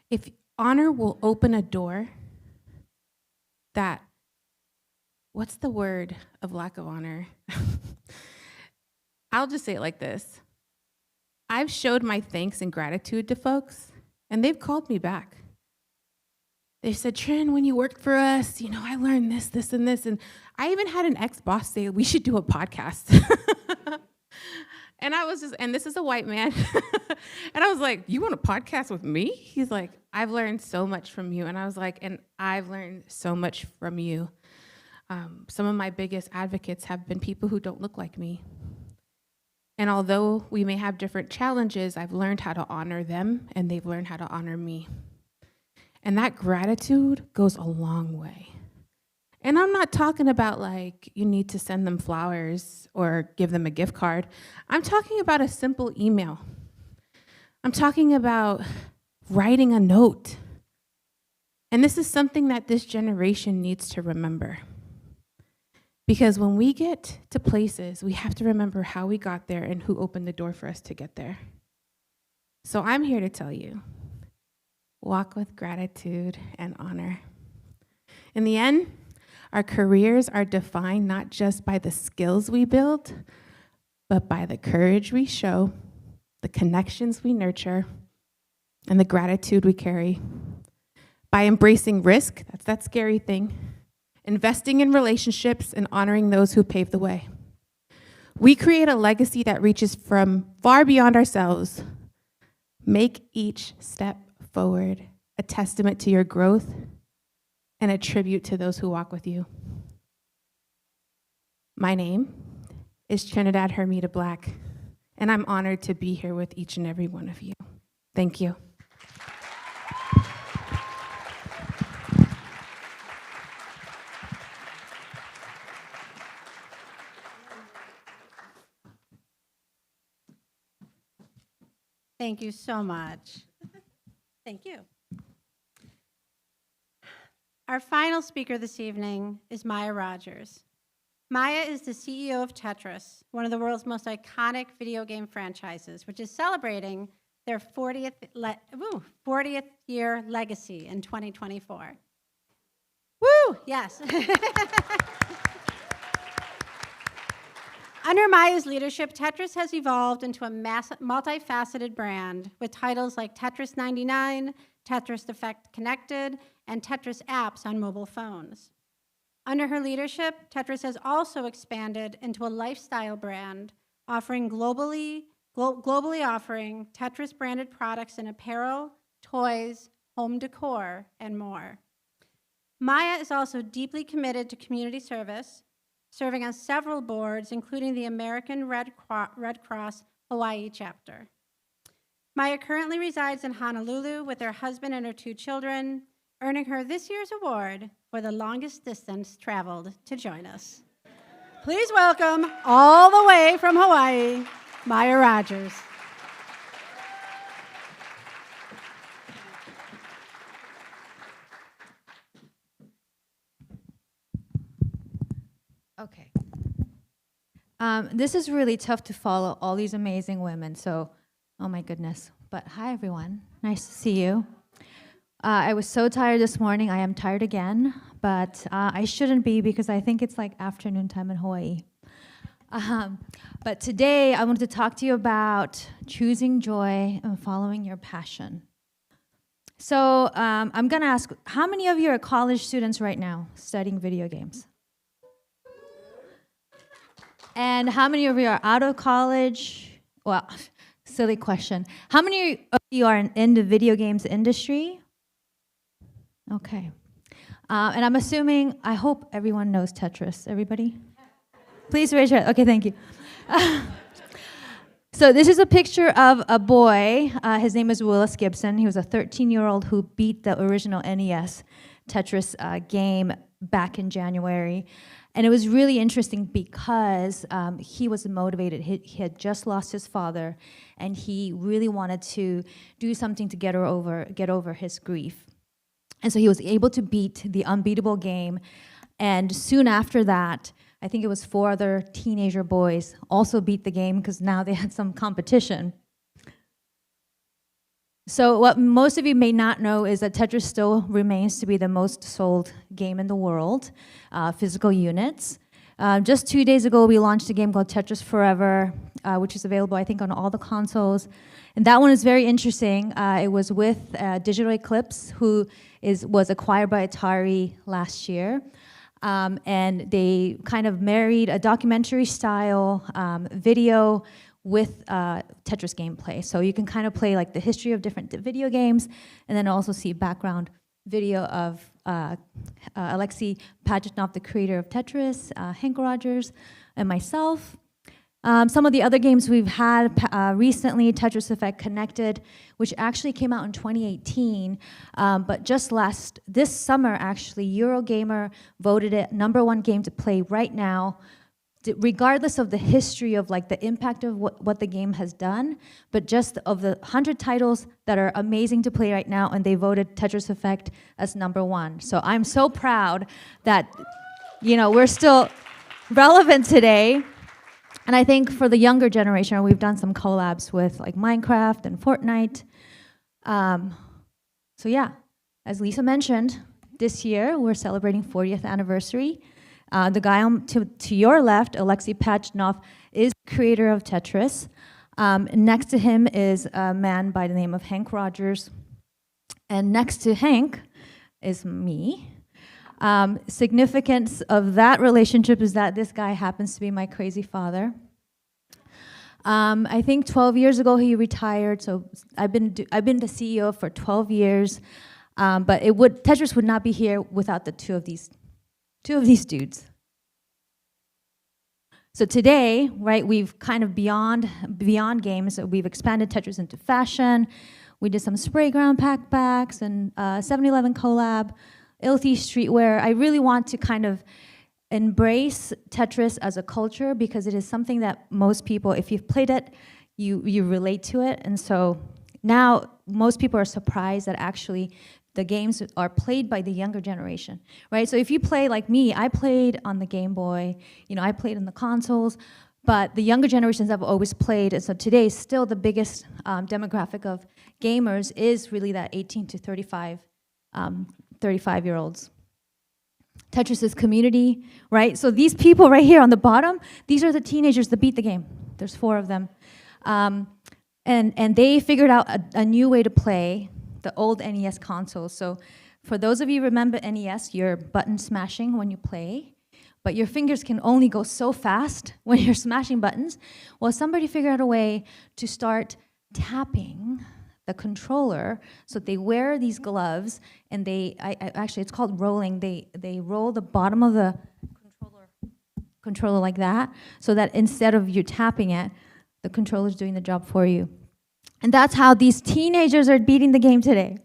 if honor will open a door that, what's the word of lack of honor? I'll just say it like this. I've showed my thanks and gratitude to folks, and they've called me back. They said, Trin, when you worked for us, I learned this, and this. And I even had an ex-boss say, we should do a podcast. And I was and this is a white man. And I was like, you want a podcast with me? He's like, I've learned so much from you. And I was like, and I've learned so much from you. Some of my biggest advocates have been people who don't look like me. And although we may have different challenges, I've learned how to honor them, and they've learned how to honor me. And that gratitude goes a long way. And I'm not talking about like you need to send them flowers or give them a gift card. I'm talking about a simple email. I'm talking about writing a note. And this is something that this generation needs to remember. Because when we get to places, we have to remember how we got there and who opened the door for us to get there. So I'm here to tell you, walk with gratitude and honor. In the end, our careers are defined not just by the skills we build, but by the courage we show, the connections we nurture, and the gratitude we carry. By embracing risk, that's that scary thing, investing in relationships, and honoring those who paved the way. We create a legacy that reaches from far beyond ourselves. Make each step forward a testament to your growth and a tribute to those who walk with you. My name is Trinidad Hermida Black, and I'm honored to be here with each and every one of you. Thank you. Thank you so much. Thank you. Our final speaker this evening is Maya Rogers. Maya is the CEO of Tetris, one of the world's most iconic video game franchises, which is celebrating their 40th year legacy in 2024. Woo! Yes. Under Maya's leadership, Tetris has evolved into a multifaceted brand with titles like Tetris 99, Tetris Effect Connected, and Tetris apps on mobile phones. Under her leadership, Tetris has also expanded into a lifestyle brand, globally offering Tetris-branded products in apparel, toys, home decor, and more. Maya is also deeply committed to community service, serving on several boards, including the American Red Cross Hawaii chapter. Maya currently resides in Honolulu with her husband and her 2 children, earning her this year's award for the longest distance traveled to join us. Please welcome, all the way from Hawaii, Maya Rogers. Okay. This is really tough to follow all these amazing women, so, oh my goodness. But hi, everyone. Nice to see you. I was so tired this morning. I am tired again, but I shouldn't be because I think it's like afternoon time in Hawaii. But today, I wanted to talk to you about choosing joy and following your passion. So I'm going to ask, how many of you are college students right now studying video games? And how many of you are out of college? Well, silly question. How many of you are in the video games industry? Okay. And I'm assuming, I hope everyone knows Tetris. Everybody? Please raise your hand. Okay, thank you. So this is a picture of a boy. His name is Willis Gibson. He was a 13-year-old who beat the original NES Tetris game back in January. And it was really interesting because he was motivated. He had just lost his father, and he really wanted to do something to get over his grief. And so he was able to beat the unbeatable game. And soon after that, I think it was 4 other teenager boys also beat the game because now they had some competition. So what most of you may not know is that Tetris still remains to be the most sold game in the world, physical units. Just 2 days ago, we launched a game called Tetris Forever, which is available, I think, on all the consoles. And that one is very interesting. It was with Digital Eclipse, who was acquired by Atari last year. And they kind of married a documentary-style video with Tetris gameplay. So you can kind of play like the history of different video games, and then also see background video of Alexei Pajitnov, the creator of Tetris, Hank Rogers, and myself. Some of the other games we've had recently, Tetris Effect Connected, which actually came out in 2018, but just this summer, actually, Eurogamer voted it #1 game to play right now, regardless of the history of like the impact of what the game has done, but just of the 100 titles that are amazing to play right now, and they voted Tetris Effect as #1. So I'm so proud that, we're still relevant today. And I think for the younger generation, we've done some collabs with like Minecraft and Fortnite. So yeah, as Lisa mentioned, this year we're celebrating 40th anniversary. The guy to your left, Alexei Pajitnov, is the creator of Tetris. Next to him is a man by the name of Hank Rogers. And next to Hank is me. Significance of that relationship is that this guy happens to be my crazy father. I think 12 years ago he retired, so I've been the CEO for 12 years. But Tetris would not be here without the two of these dudes. So today, right, we've kind of beyond games, we've expanded Tetris into fashion. We did some Sprayground packbacks and 7-Eleven collab, Ilthy streetwear. I really want to kind of embrace Tetris as a culture because it is something that most people, if you've played it, you relate to it. And so now most people are surprised that actually the games are played by the younger generation, right? So if you play like me, I played on the Game Boy, I played on the consoles, but the younger generations have always played, and so today still the biggest demographic of gamers is really that 18 to 35-year-olds. Tetris is community, right? So these people right here on the bottom, these are the teenagers that beat the game. There's 4 of them. And they figured out a new way to play the old NES consoles. So for those of you who remember NES, you're button smashing when you play, but your fingers can only go so fast when you're smashing buttons. Well, somebody figured out a way to start tapping the controller. So they wear these gloves, and actually it's called rolling. They roll the bottom of the controller like that, so that instead of you tapping it, The controller's doing the job for you. And that's how these teenagers are beating the game today.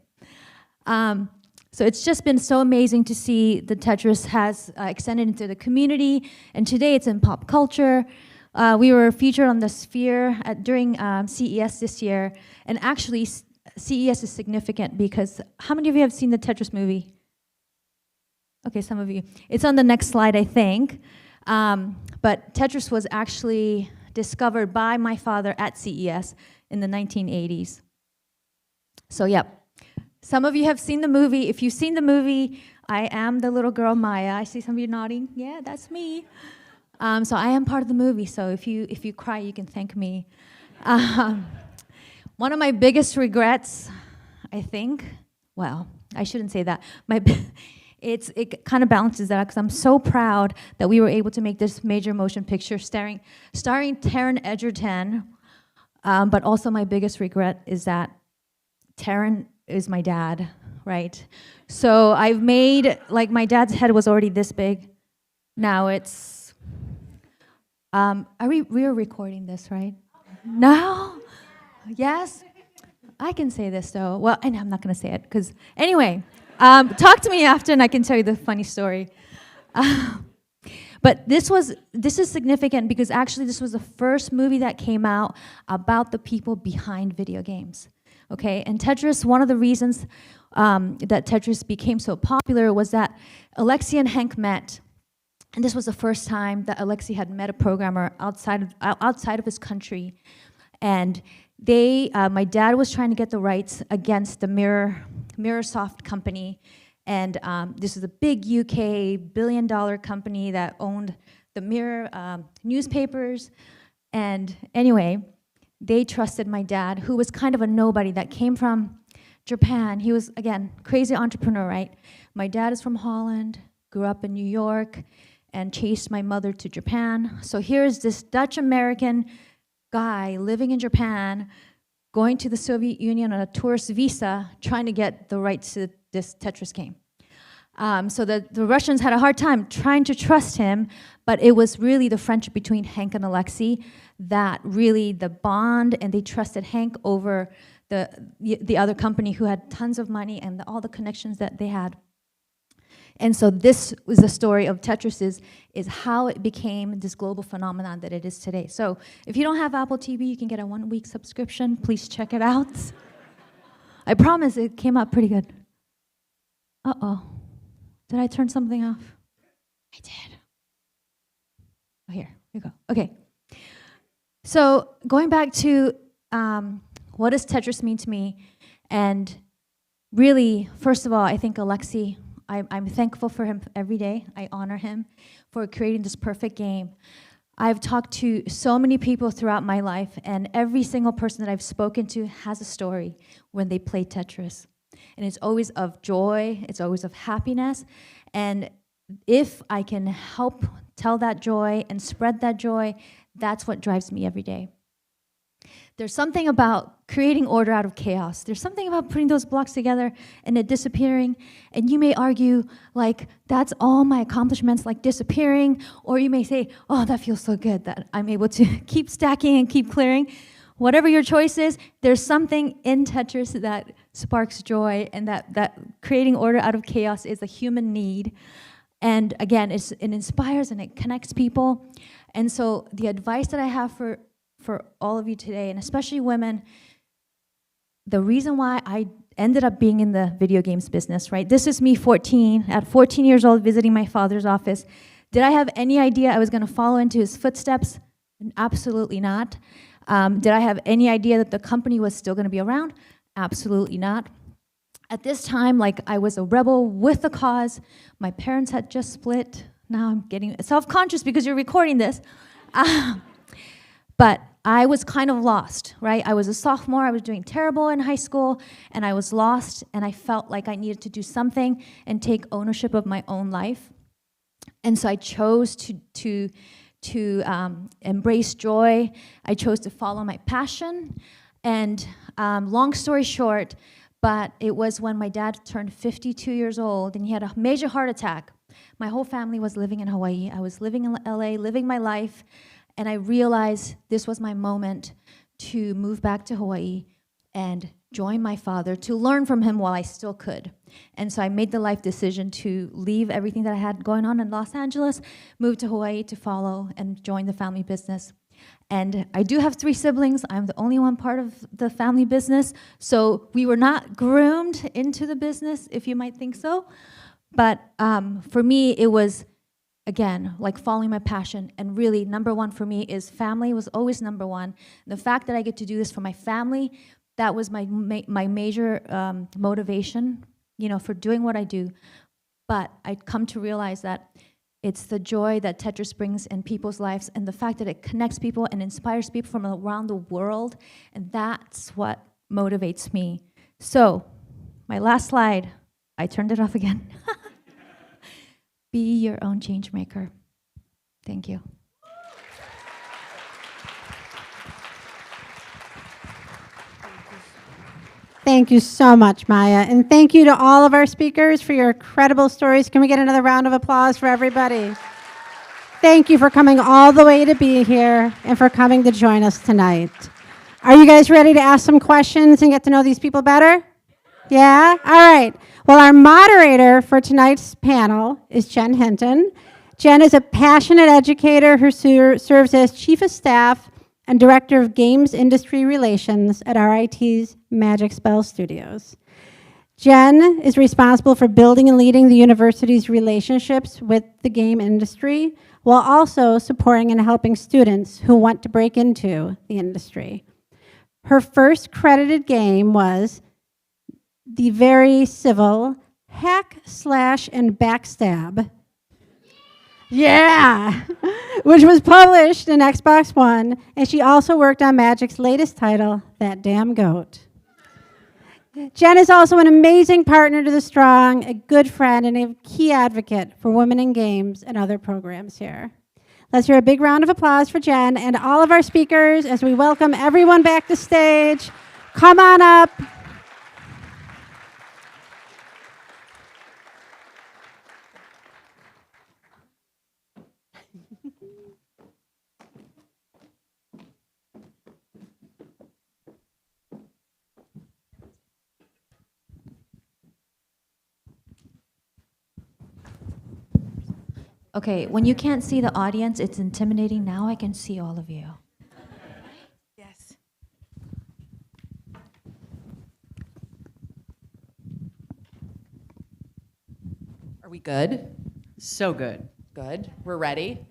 So it's just been so amazing to see the Tetris has extended into the community, and today it's in pop culture. We were featured on the Sphere during CES this year, and actually CES is significant because how many of you have seen the Tetris movie? Okay, some of you. It's on the next slide, I think. But Tetris was actually discovered by my father at CES in the 1980s. So, yep. Some of you have seen the movie. If you've seen the movie, I am the little girl Maya. I see some of you nodding. Yeah, that's me. So I am part of the movie. So if you cry, you can thank me. One of my biggest regrets, I think. Well, I shouldn't say that. It kind of balances that because I'm so proud that we were able to make this major motion picture starring Taron Egerton. But also my biggest regret is that Taron is my dad, right? So I've made, like, my dad's head was already this big. Now it's, we are recording this, right? No? Yes? I can say this though. Well, and I'm not gonna say it, because anyway, talk to me after and I can tell you the funny story. But this is significant because actually this was the first movie that came out about the people behind video games. Okay, and Tetris, one of the reasons that Tetris became so popular was that Alexei and Hank met, and this was the first time that Alexei had met a programmer outside of his country, and my dad was trying to get the rights against the Mirrorsoft company, and this is a big UK billion-dollar company that owned the Mirror newspapers, and anyway, they trusted my dad, who was kind of a nobody that came from Japan. He was, again, crazy entrepreneur, right? My dad is from Holland, grew up in New York, and chased my mother to Japan. So here's this Dutch-American guy living in Japan, going to the Soviet Union on a tourist visa, trying to get the rights to this Tetris game. So the Russians had a hard time trying to trust him, but it was really the friendship between Hank and Alexei that really the bond, and they trusted Hank over the other company who had tons of money and all the connections that they had. And so this was the story of Tetris is how it became this global phenomenon that it is today. So if you don't have Apple TV, you can get a 1-week subscription. Please check it out. I promise it came out pretty good. Uh-oh. Did I turn something off? I did. Oh, here we go. Okay. So going back to what does Tetris mean to me? And really, first of all, I think Alexei, I'm thankful for him every day. I honor him for creating this perfect game. I've talked to so many people throughout my life, and every single person that I've spoken to has a story when they play Tetris. And it's always of joy, it's always of happiness. And if I can help tell that joy and spread that joy, that's what drives me every day. There's something about creating order out of chaos. There's something about putting those blocks together and it disappearing. And you may argue, like, that's all my accomplishments, like disappearing. Or you may say, oh, that feels so good that I'm able to keep stacking and keep clearing. Whatever your choice is, there's something in Tetris that sparks joy, and that creating order out of chaos is a human need. And again, it inspires and it connects people. And so the advice that I have for all of you today, and especially women, the reason why I ended up being in the video games business, right? This is me at 14 years old, visiting my father's office. Did I have any idea I was going to follow into his footsteps? Absolutely not. Did I have any idea that the company was still going to be around? Absolutely not. At this time, like, I was a rebel with the cause. My parents had just split. Now I'm getting self-conscious because you're recording this. But I was kind of lost, right? I was a sophomore, I was doing terrible in high school, and I was lost, and I felt like I needed to do something and take ownership of my own life. And so I chose to embrace joy. I chose to follow my passion. And long story short, but it was when my dad turned 52 years old and he had a major heart attack. My whole family was living in Hawaii. I was living in LA, living my life. And I realized this was my moment to move back to Hawaii and join my father, to learn from him while I still could. And so I made the life decision to leave everything that I had going on in Los Angeles, move to Hawaii to follow and join the family business. And I do have 3 siblings. I'm the only one part of the family business. So we were not groomed into the business, if you might think so. But for me, it was, again, like following my passion. And really, number one for me is family was always number one. The fact that I get to do this for my family, that was my major motivation, for doing what I do. But I'd come to realize that it's the joy that Tetris brings in people's lives and the fact that it connects people and inspires people from around the world. And that's what motivates me. So, my last slide, I turned it off again. Be your own change maker. Thank you. Thank you so much, Maya. And thank you to all of our speakers for your incredible stories. Can we get another round of applause for everybody? Thank you for coming all the way to be here and for coming to join us tonight. Are you guys ready to ask some questions and get to know these people better? Yeah? All right. Well, our moderator for tonight's panel is Jen Hinton. Jen is a passionate educator who serves as Chief of Staff and Director of Games Industry Relations at RIT's Magic Spell Studios. Jen is responsible for building and leading the university's relationships with the game industry, while also supporting and helping students who want to break into the industry. Her first credited game was the very civil Hack, Slash, and Backstab. Yeah, which was published in Xbox One, and she also worked on Magic's latest title, That Damn Goat. Jen is also an amazing partner to The Strong, a good friend, and a key advocate for women in games and other programs here. Let's hear a big round of applause for Jen and all of our speakers as we welcome everyone back to stage. Come on up. Okay, when you can't see the audience, it's intimidating. Now I can see all of you. Yes. Are we good? So good. Good. We're ready?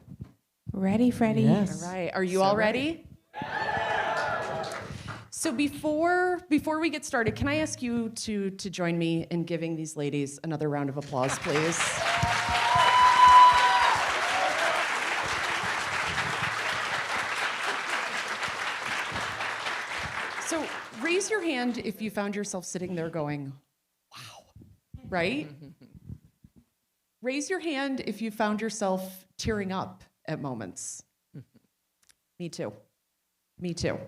Ready, Freddie? All right. Are you all ready? So before we get started, can I ask you to join me in giving these ladies another round of applause, please? So raise your hand if you found yourself sitting there going, wow, right? Raise your hand if you found yourself tearing up at moments. Me too. Me too.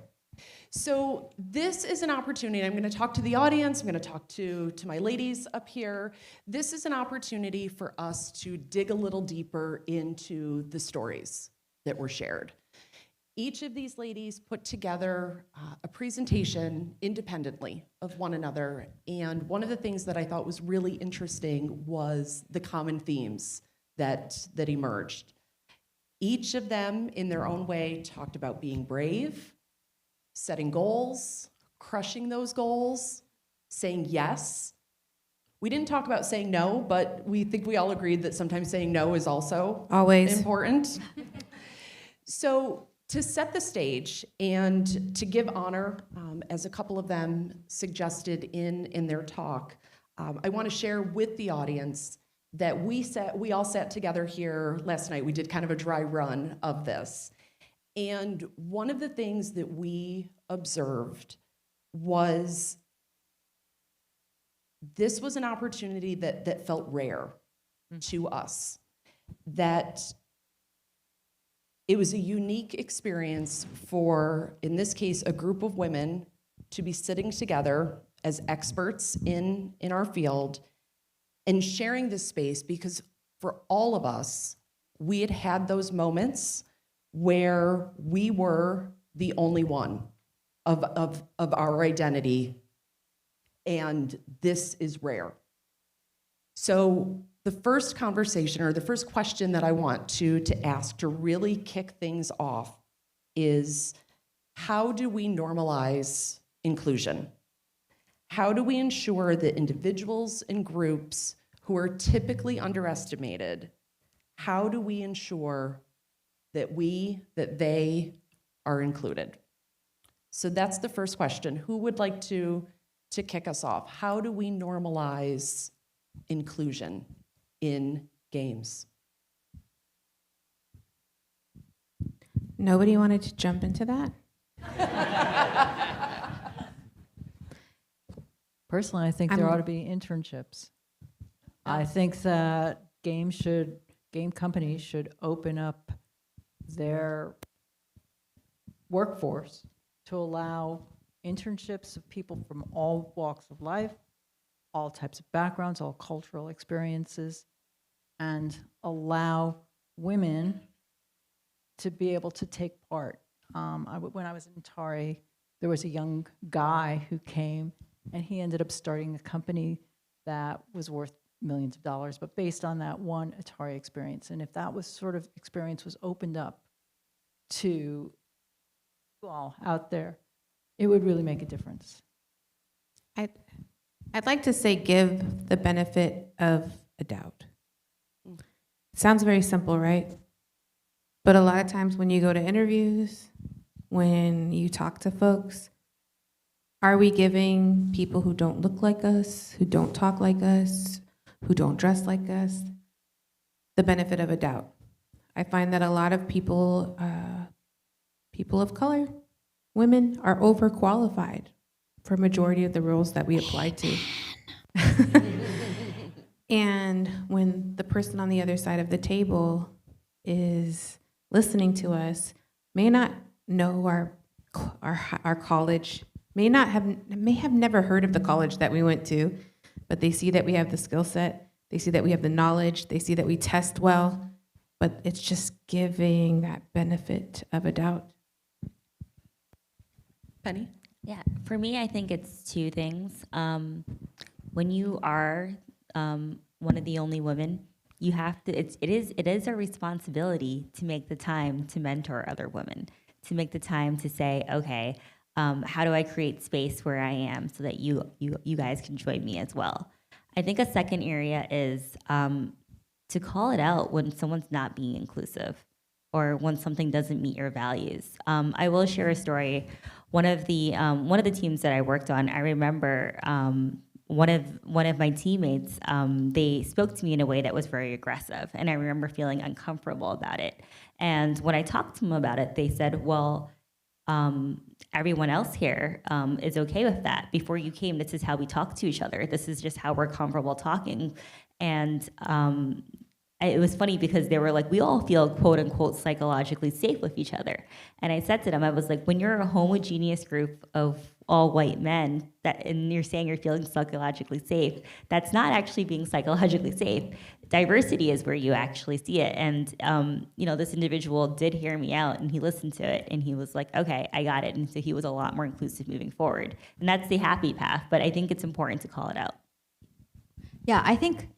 So this is an opportunity. I'm going to talk to the audience. I'm going to talk to my ladies up here. This is an opportunity for us to dig a little deeper into the stories that were shared. Each of these ladies put together a presentation independently of one another, and one of the things that I thought was really interesting was the common themes that emerged. Each of them, in their own way, talked about being brave, setting goals, crushing those goals, saying yes. We didn't talk about saying no, but we think we all agreed that sometimes saying no is also Always important. So to set the stage and to give honor, as a couple of them suggested in their talk, I want to share with the audience that we all sat together here last night. We did kind of a dry run of this. And one of the things that we observed was this was an opportunity that felt rare to us, that it was a unique experience for, in this case, a group of women to be sitting together as experts in our field and sharing this space, because for all of us, we had had those moments where we were the only one of our identity, and this is rare. So the first conversation or the first question that I want to ask to really kick things off is, how do we normalize inclusion? How do we ensure that individuals and groups who are typically underestimated, how do we ensure that they are included? So that's the first question. Who would like to kick us off? How do we normalize inclusion in games? Nobody wanted to jump into that? Personally, I think there ought to be internships. I think that game companies should open up their workforce to allow internships of people from all walks of life, all types of backgrounds, all cultural experiences, and allow women to be able to take part. When I was in Atari, there was a young guy who came, and he ended up starting a company that was worth millions of dollars, but based on that one Atari experience. And if that was sort of experience was opened up to you all out there, it would really make a difference. I'd like to say give the benefit of a doubt. Sounds very simple, right? But a lot of times when you go to interviews, when you talk to folks, are we giving people who don't look like us, who don't talk like us, who don't dress like us, the benefit of a doubt? I find that a lot of people of color, women, are overqualified for majority of the roles that we apply to. And when the person on the other side of the table is listening to us, may not know our college, may have never heard of the college that we went to, but they see that we have the skill set, they see that we have the knowledge, they see that we test well, but it's just giving that benefit of a doubt. Penny? Yeah, for me, I think it's two things. When you are one of the only women, you have to. It is a responsibility to make the time to mentor other women, to make the time to say, okay, how do I create space where I am so that you guys can join me as well? I think a second area is to call it out when someone's not being inclusive or when something doesn't meet your values. I will share a story. One of the teams that I worked on, I remember one of my teammates, they spoke to me in a way that was very aggressive, and I remember feeling uncomfortable about it. And when I talked to them about it, they said, well, everyone else here is okay with that. Before you came, this is how we talk to each other. This is just how we're comfortable talking. And it was funny because they were like, we all feel quote unquote psychologically safe with each other. And I said to them, I was like, when you're a homogeneous group of all white men and you're saying you're feeling psychologically safe, that's not actually being psychologically safe. Diversity is where you actually see it. And this individual did hear me out, and he listened to it, and he was like, okay, I got it. And so he was a lot more inclusive moving forward. And that's the happy path, but I think it's important to call it out. Yeah, I think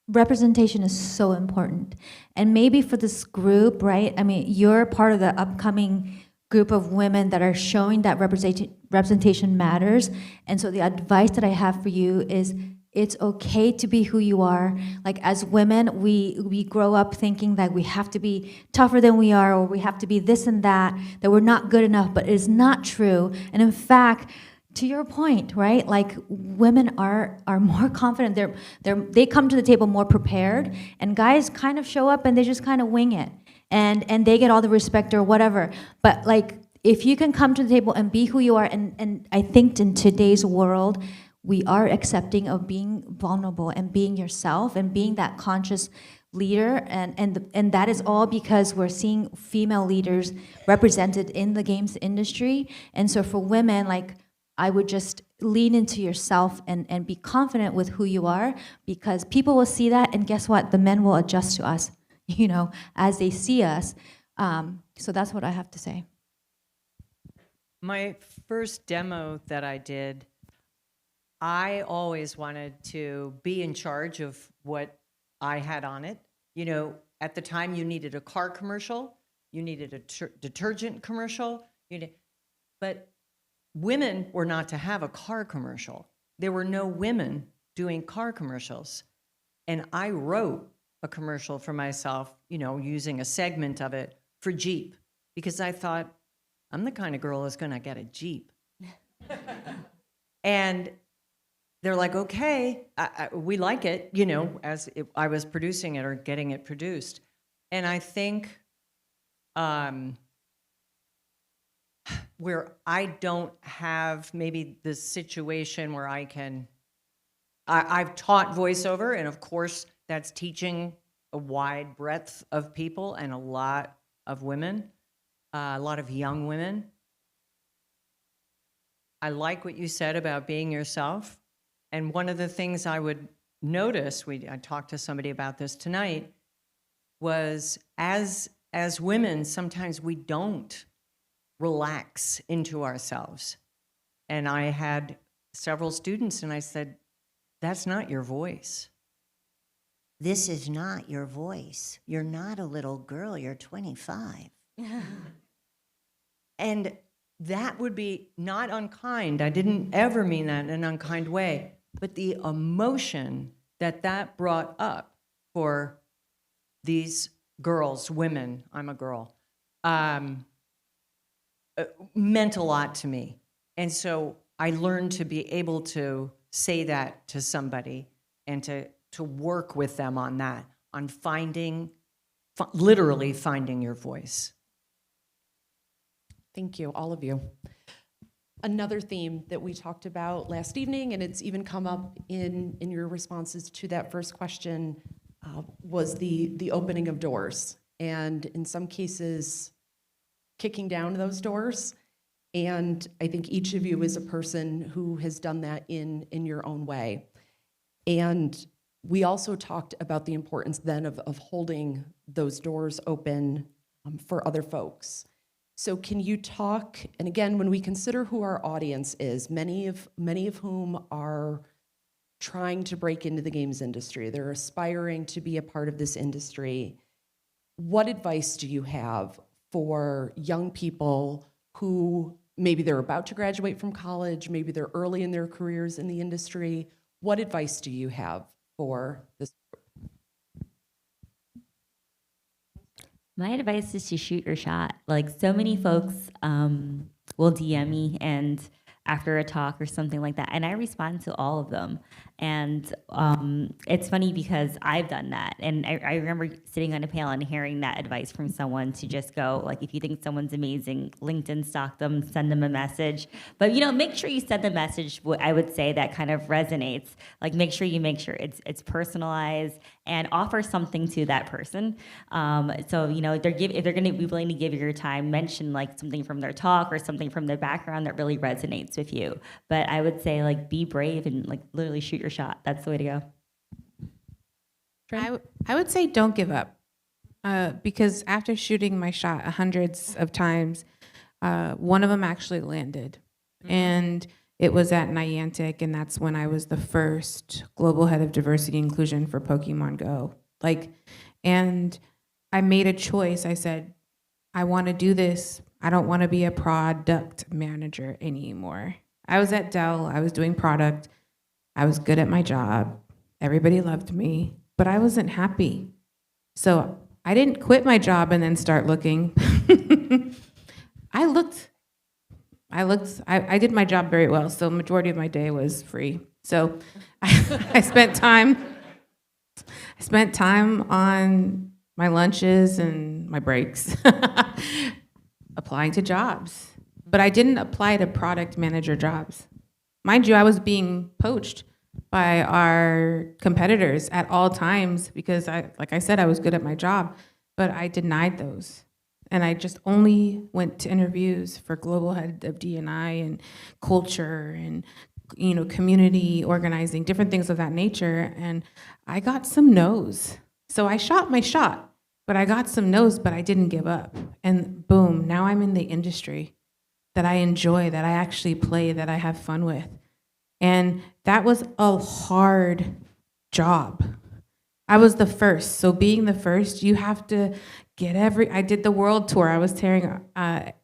representation is so important. And maybe for this group, right? I mean, you're part of the upcoming group of women that are showing that representation matters. And so the advice that I have for you is it's okay to be who you are. Like as women, we grow up thinking that we have to be tougher than we are, or we have to be this and that we're not good enough, but it's not true. And in fact, to your point, right? Like women are more confident. They come to the table more prepared, and guys kind of show up and they just kind of wing it, and they get all the respect or whatever. But like if you can come to the table and be who you are, and I think in today's world, we are accepting of being vulnerable and being yourself and being that conscious leader, and that is all because we're seeing female leaders represented in the games industry. And so for women, like, I would just lean into yourself and be confident with who you are, because people will see that, and guess what? The men will adjust to us, as they see us. So that's what I have to say. My first demo that I did, I always wanted to be in charge of what I had on it. You know, at the time you needed a car commercial, you needed a detergent commercial, but women were not to have a car commercial. There were no women doing car commercials. And I wrote a commercial for myself, you know, using a segment of it for Jeep, because I thought, I'm the kind of girl who's gonna get a Jeep. And they're like, okay, we like it, you know, as I was producing it or getting it produced. And I think where I don't have maybe the situation where I've taught voiceover, and of course that's teaching a wide breadth of people and a lot of women, a lot of young women. I like what you said about being yourself. And one of the things I would notice, I talked to somebody about this tonight, was as women, sometimes we don't relax into ourselves. And I had several students and I said, that's not your voice. This is not your voice. You're not a little girl, you're 25. And that would be not unkind. I didn't ever mean that in an unkind way. But the emotion that brought up for these girls, women, I'm a girl, meant a lot to me. And so I learned to be able to say that to somebody and to work with them on that, on literally finding your voice. Thank you, all of you. Another theme that we talked about last evening, and it's even come up in your responses to that first question, was the opening of doors, and in some cases, kicking down those doors. And I think each of you is a person who has done that in your own way. And we also talked about the importance then of holding those doors open for other folks. So can you talk, and again, when we consider who our audience is, many of whom are trying to break into the games industry, they're aspiring to be a part of this industry, what advice do you have for young people who maybe they're about to graduate from college, maybe they're early in their careers in the industry? What advice do you have for this group? My advice is to shoot your shot. Like, so many folks will DM me and after a talk or something like that, and I respond to all of them. And it's funny because I've done that, and I remember sitting on a panel and hearing that advice from someone to just go, like, if you think someone's amazing, LinkedIn stalk them, send them a message. But, you know, make sure you send the message, I would say, that kind of resonates. Like, make sure it's personalized and offer something to that person. So, you know, if they're going to be willing to give you your time, mention like something from their talk or something from their background that really resonates with you. But I would say, like, be brave and like literally shoot your shot. That's the way to go. I would say don't give up, because after shooting my shot hundreds of times, one of them actually landed, and it was at Niantic, and that's when I was the first global head of diversity and inclusion for Pokemon Go. And I made a choice. I said, I want to do this. I don't want to be a product manager anymore. I was at Dell. I was doing product. I was good at my job. Everybody loved me, but I wasn't happy. So I didn't quit my job and then start looking. I did my job very well, so the majority of my day was free. So I spent time on my lunches and my breaks applying to jobs. But I didn't apply to product manager jobs. Mind you, I was being poached by our competitors at all times because, like I said, I was good at my job, but I denied those. And I just only went to interviews for global head of D&I and culture and, you know, community organizing, different things of that nature. And I got some no's. So I shot my shot. But I got some no's, but I didn't give up. And boom, now I'm in the industry that I enjoy, that I actually play, that I have fun with. And that was a hard job. I was the first. So being the first, you have to I did the world tour. I was telling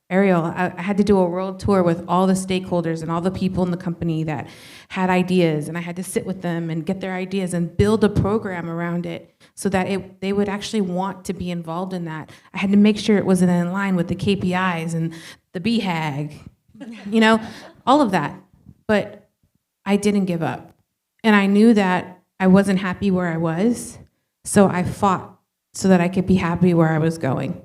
Ariel, I had to do a world tour with all the stakeholders and all the people in the company that had ideas. And I had to sit with them and get their ideas and build a program around it so that they would actually want to be involved in that. I had to make sure it was in line with the KPIs and the BHAG, all of that. But I didn't give up. And I knew that I wasn't happy where I was, so I fought so that I could be happy where I was going.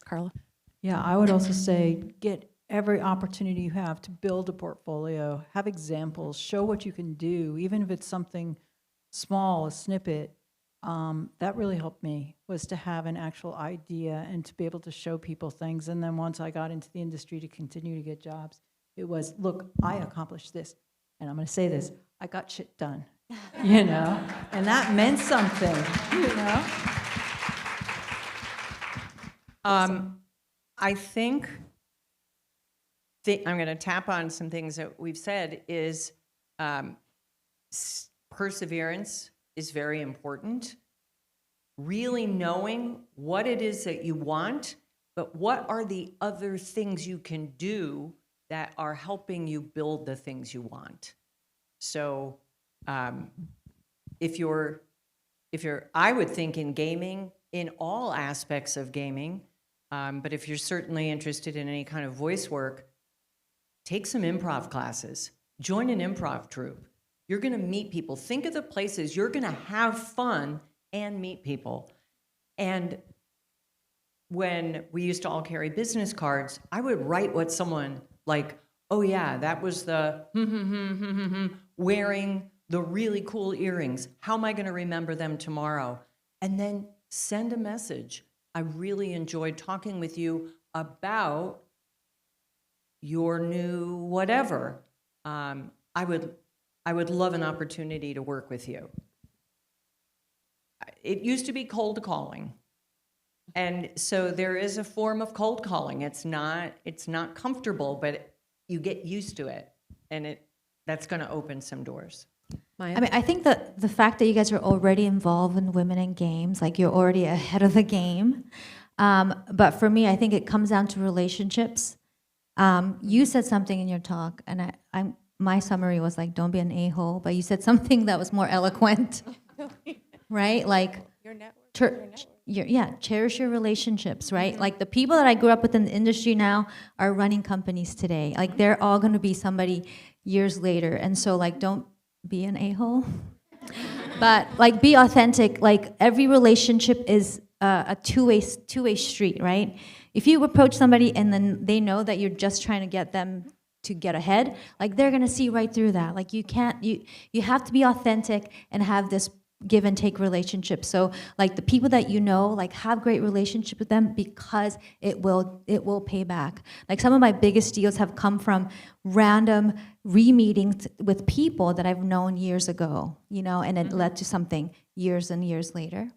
Carla? Yeah, I would also say get every opportunity you have to build a portfolio, have examples, show what you can do, even if it's something small, a snippet. That really helped me, was to have an actual idea and to be able to show people things. And then once I got into the industry to continue to get jobs, it was, look, I accomplished this. And I'm going to say this, I got shit done, and that meant something, I think I'm going to tap on some things that we've said is perseverance is very important. Really knowing what it is that you want, but what are the other things you can do that are helping you build the things you want. So if you're, I would think in gaming, in all aspects of gaming, but if you're certainly interested in any kind of voice work, take some improv classes, join an improv troupe. You're gonna meet people. Think of the places you're gonna have fun and meet people. And when we used to all carry business cards, I would write what someone like, oh yeah, that was the wearing the really cool earrings. How am I gonna remember them tomorrow? And then send a message. I really enjoyed talking with you about your new whatever. I would love an opportunity to work with you. It used to be cold calling. And so there is a form of cold calling. It's not comfortable, but you get used to it. And that's gonna open some doors. I mean, I think that the fact that you guys are already involved in Women in Games, like you're already ahead of the game. But for me, I think it comes down to relationships. You said something in your talk, and my summary was like, don't be an a-hole, but you said something that was more eloquent, right? Like, cherish your relationships, right? Like the people that I grew up with in the industry now are running companies today. Like they're all gonna be somebody years later. And so like, don't be an a-hole, but like be authentic. Like every relationship is a two-way street, right? If you approach somebody and then they know that you're just trying to get them to get ahead, like they're gonna see right through that. Like you have to be authentic and have this give and take relationship. So like the people that like have great relationship with them because it will pay back. Like some of my biggest deals have come from random re-meetings with people that I've known years ago, and it led to something years and years later.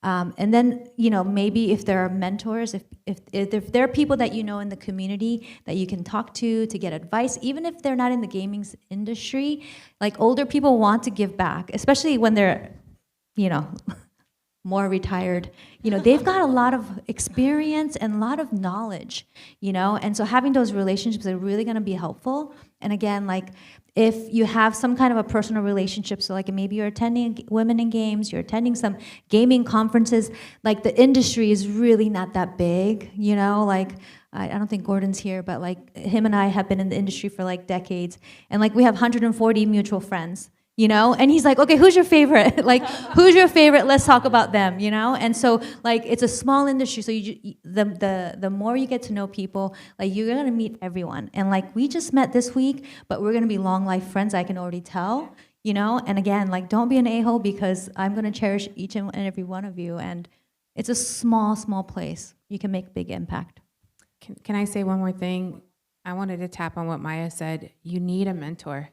And then, maybe if there are mentors, if there are people that in the community that you can talk to get advice, even if they're not in the gaming industry, like older people want to give back, especially when they're, more retired. They've got a lot of experience and a lot of knowledge, and so having those relationships are really going to be helpful. And again, like if you have some kind of a personal relationship, so like maybe you're attending Women in Games, you're attending some gaming conferences, like the industry is really not that big, like I don't think Gordon's here, but like him and I have been in the industry for like decades, and like we have 140 mutual friends. And he's like, okay, who's your favorite? Like, who's your favorite? Let's talk about them, And so, like, it's a small industry. So the more you get to know people, like, you're going to meet everyone. And, like, we just met this week, but we're going to be long life friends, I can already tell, And again, like, don't be an a-hole because I'm going to cherish each and every one of you. And it's a small, small place. You can make big impact. Can I say one more thing? I wanted to tap on what Maya said. You need a mentor.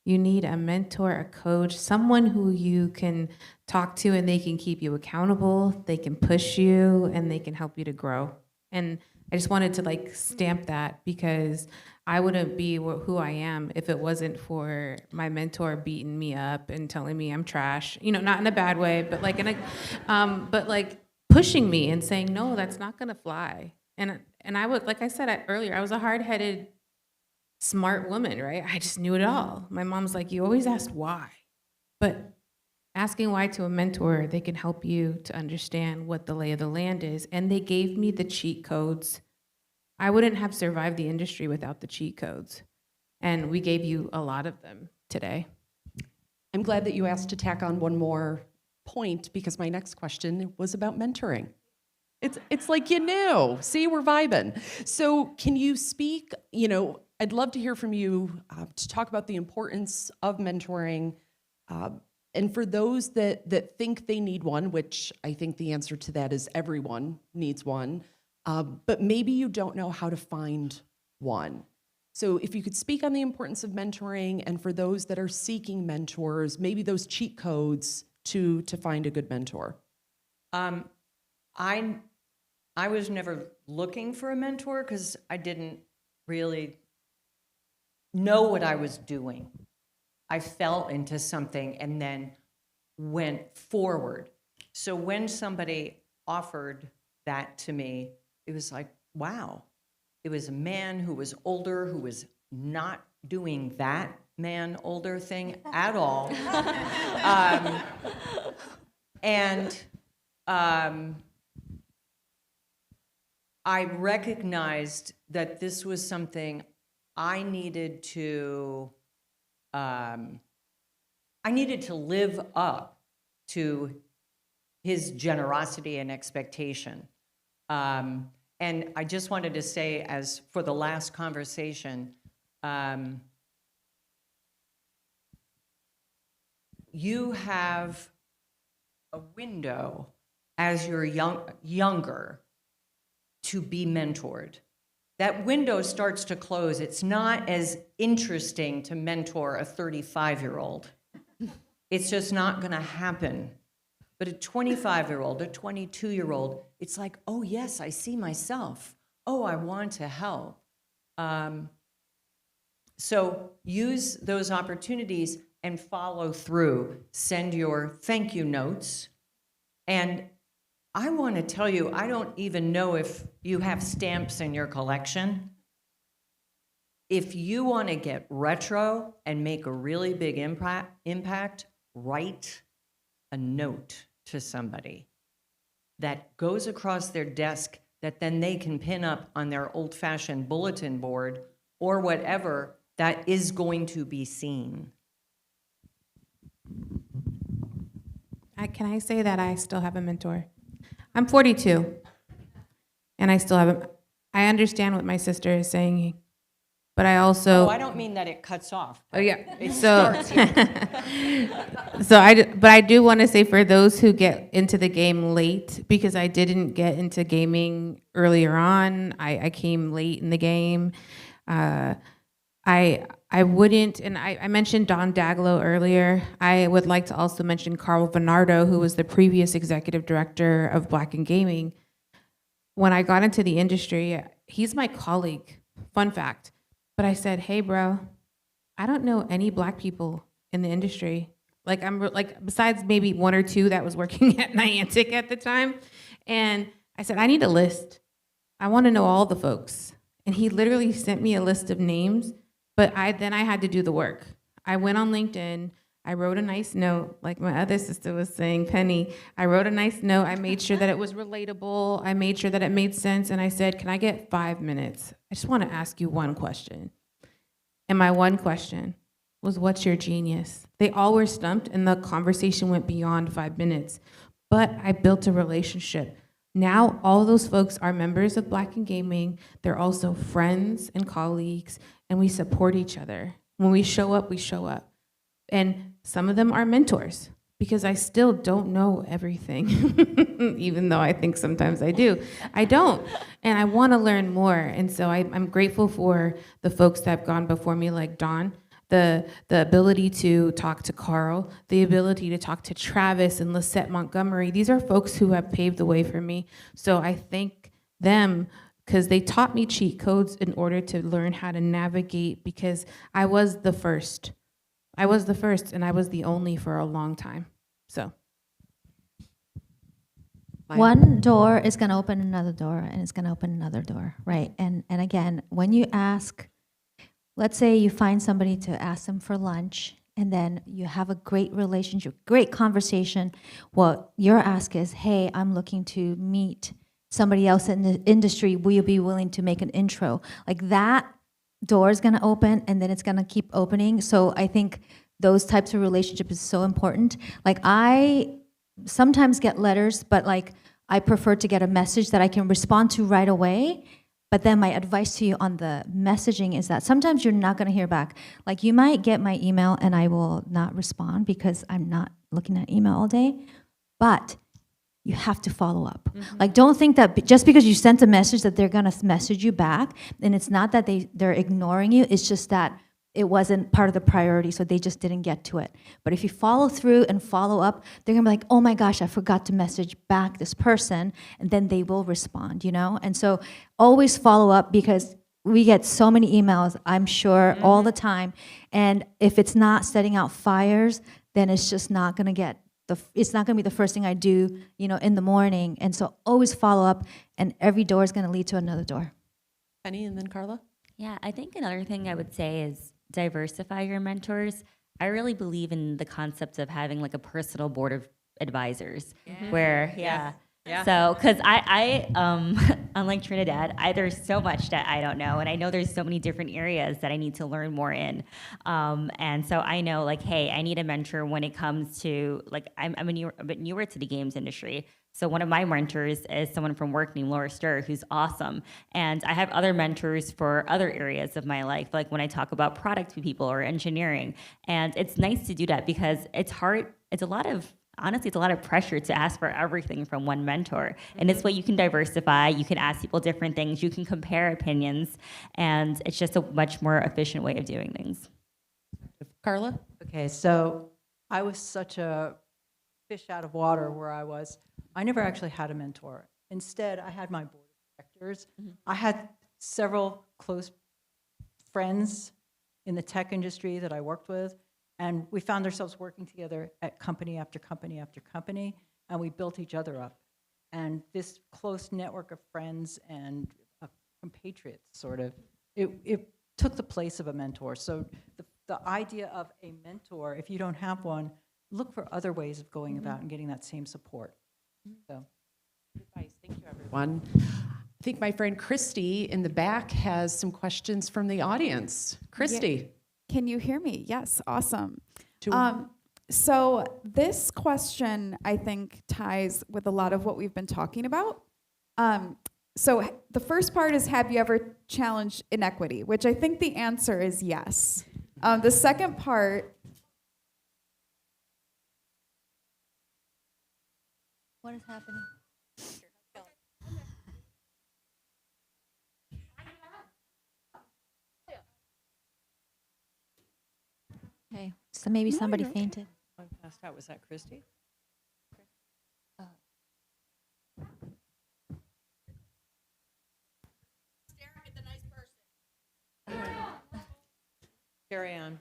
You need a mentor, a coach, someone who you can talk to and they can keep you accountable, they can push you, and they can help you to grow. And I just wanted to like stamp that because I wouldn't be who I am if it wasn't for my mentor beating me up and telling me I'm trash. You know, not in a bad way, but like but like pushing me and saying, no, that's not gonna fly. And I would, like I said earlier, I was a hard-headed, smart woman, right? I just knew it all. My mom's like, you always asked why. But asking why to a mentor, they can help you to understand what the lay of the land is. And they gave me the cheat codes. I wouldn't have survived the industry without the cheat codes. And we gave you a lot of them today. I'm glad that you asked to tack on one more point because my next question was about mentoring. It's like you knew. See, we're vibing. So can you speak, I'd love to hear from you to talk about the importance of mentoring. And for those that think they need one, which I think the answer to that is everyone needs one, but maybe you don't know how to find one. So if you could speak on the importance of mentoring, and for those that are seeking mentors, maybe those cheat codes to find a good mentor. I was never looking for a mentor because I didn't really know what I was doing. I fell into something and then went forward. So when somebody offered that to me, it was like, wow. It was a man who was older, who was not doing that man older thing at all. I recognized that this was something I needed to live up to his generosity and expectation. And I just wanted to say, as for the last conversation, you have a window as you're younger to be mentored. That window starts to close. It's not as interesting to mentor a 35-year-old. It's just not gonna happen. But a 25-year-old, a 22-year-old, it's like, oh yes, I see myself. Oh, I want to help. So use those opportunities and follow through. Send your thank you notes. And I want to tell you, I don't even know if you have stamps in your collection. If you want to get retro and make a really big impact, write a note to somebody that goes across their desk that then they can pin up on their old-fashioned bulletin board or whatever that is going to be seen. Can I say that I still have a mentor? I'm 42, and I still have I understand what my sister is saying, but I also... Oh, I don't mean that it cuts off. Oh, yeah. It So, starts, yeah. but I do want to say for those who get into the game late, because I didn't get into gaming earlier on, I came late in the game. I wouldn't, and I mentioned Don Daglow earlier. I would like to also mention Carl Venardo, who was the previous executive director of Black & Gaming. When I got into the industry, he's my colleague, fun fact. But I said, hey, bro, I don't know any Black people in the industry. Besides maybe one or two that was working at Niantic at the time. And I said, I need a list. I want to know all the folks. And he literally sent me a list of names. But then I had to do the work. I went on LinkedIn. I wrote a nice note, like my other sister was saying, Penny. I wrote a nice note. I made sure that it was relatable. I made sure that it made sense. And I said, can I get 5 minutes? I just want to ask you one question. And my one question was, what's your genius? They all were stumped, and the conversation went beyond 5 minutes. But I built a relationship. Now, all those folks are members of Black & Gaming. They're also friends and colleagues, and we support each other. When we show up, we show up. And some of them are mentors, because I still don't know everything, even though I think sometimes I do. I don't, and I want to learn more. And so I'm grateful for the folks that have gone before me, like Don, the ability to talk to Carl, the ability to talk to Travis and Lisette Montgomery. These are folks who have paved the way for me. So I thank them because they taught me cheat codes in order to learn how to navigate, because I was the first. I was the first, and I was the only for a long time. So. One door is going to open another door, and it's going to open another door, right? And again, when you ask, let's say you find somebody to ask them for lunch, and then you have a great relationship, great conversation. Well, your ask is, hey, I'm looking to meet somebody else in the industry. Will you be willing to make an intro? Like that door is going to open, and then it's going to keep opening. So I think those types of relationships is so important. Like I sometimes get letters, but like I prefer to get a message that I can respond to right away. But then my advice to you on the messaging is that sometimes you're not going to hear back. Like you might get my email and I will not respond because I'm not looking at email all day, but you have to follow up. Like don't think that just because you sent a message that they're going to message you back, and it's not that they're ignoring you, it's just that it wasn't part of the priority, so they just didn't get to it. But if you follow through and follow up, they're gonna be like, oh my gosh, I forgot to message back this person, and then they will respond, you know? And so always follow up, because we get so many emails, I'm sure, all the time. And if it's not setting out fires, then it's just not gonna it's not gonna be the first thing I do, you know, in the morning. And so always follow up, and every door is gonna lead to another door. Penny and then Carla? Yeah, I think another thing I would say is diversify your mentors. I really believe in the concept of having like a personal board of advisors where, So, because I unlike Trinidad, there's so much that I don't know, and I know there's so many different areas that I need to learn more in, and so I know like, hey, I need a mentor when it comes to like I'm a bit newer to the games industry. So one of my mentors is someone from work named Laura Sturr, who's awesome. And I have other mentors for other areas of my life, like when I talk about product people or engineering. And it's nice to do that because it's hard. Honestly, it's a lot of pressure to ask for everything from one mentor. And this way you can diversify, you can ask people different things, you can compare opinions, and it's just a much more efficient way of doing things. Carla? Okay, so I was such a fish out of water where I was. I never actually had a mentor. Instead, I had my board of directors. I had several close friends in the tech industry that I worked with, and we found ourselves working together at company after company after company, and we built each other up. And this close network of friends and compatriots, sort of, it took the place of a mentor. So the idea of a mentor, if you don't have one, look for other ways of going about and getting that same support. So, Advice. Thank you, everyone. I think my friend Christy in the back has some questions from the audience. Christy. Can you hear me? Yes, awesome. So this question, I think, ties with a lot of what we've been talking about. So the first part is, have you ever challenged inequity? Which I think the answer is yes. The second part. What is happening? Okay, so maybe somebody fainted. I passed out. Was that Christy? Staring at the nice person. Carry on.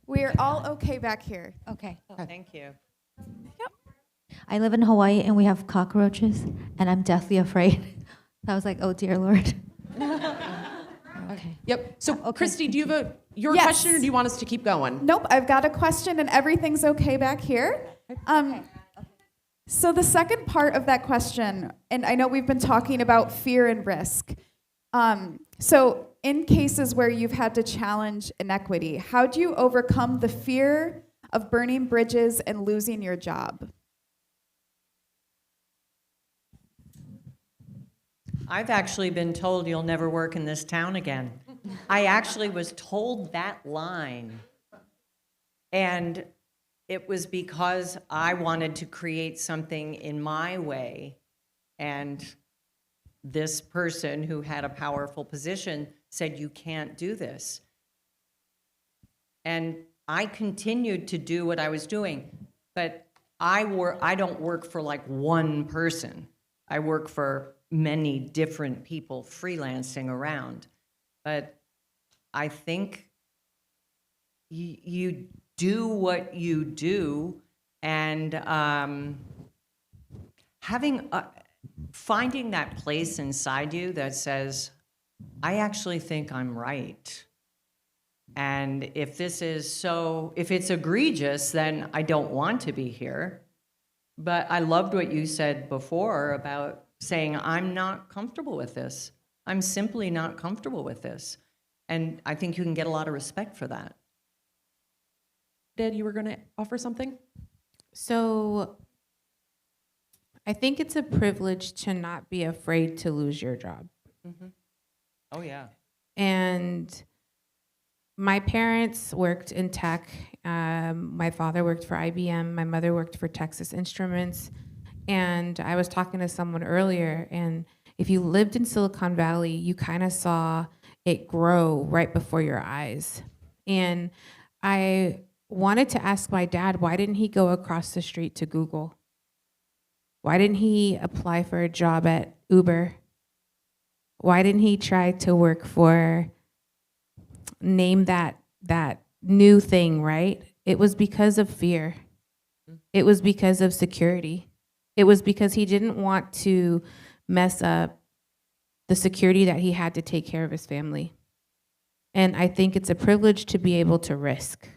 We're all okay back here. Okay. Thank you. I live in Hawaii and we have cockroaches, and I'm deathly afraid. I was like, oh dear Lord. Okay. Yep. So, Christy, do you have your Yes. question, or do you want us to keep going? Nope, I've got a question and everything's okay back here. So the second part of that question, and I know we've been talking about fear and risk. So in cases where you've had to challenge inequity, how do you overcome the fear of burning bridges and losing your job? I've actually been told you'll never work in this town again. I actually was told that line. And it was because I wanted to create something in my way. And this person who had a powerful position said, you can't do this. And I continued to do what I was doing, but I don't work for like one person. I work for many different people freelancing around. But I think you do what you do, and finding that place inside you that says, I actually think I'm right. And if it's egregious, then I don't want to be here. But I loved what you said before about saying, I'm not comfortable with this. I'm simply not comfortable with this. And I think you can get a lot of respect for that. Dan, you were going to offer something? So I think it's a privilege to not be afraid to lose your job. Mm-hmm. Oh, yeah. And my parents worked in tech. My father worked for IBM. My mother worked for Texas Instruments. And I was talking to someone earlier, and if you lived in Silicon Valley, you kind of saw it grow right before your eyes. And I wanted to ask my dad, why didn't he go across the street to Google? Why didn't he apply for a job at Uber? Why didn't he try to work for, name that new thing, right? It was because of fear. It was because of security. It was because he didn't want to mess up the security that he had to take care of his family. And I think it's a privilege to be able to risk.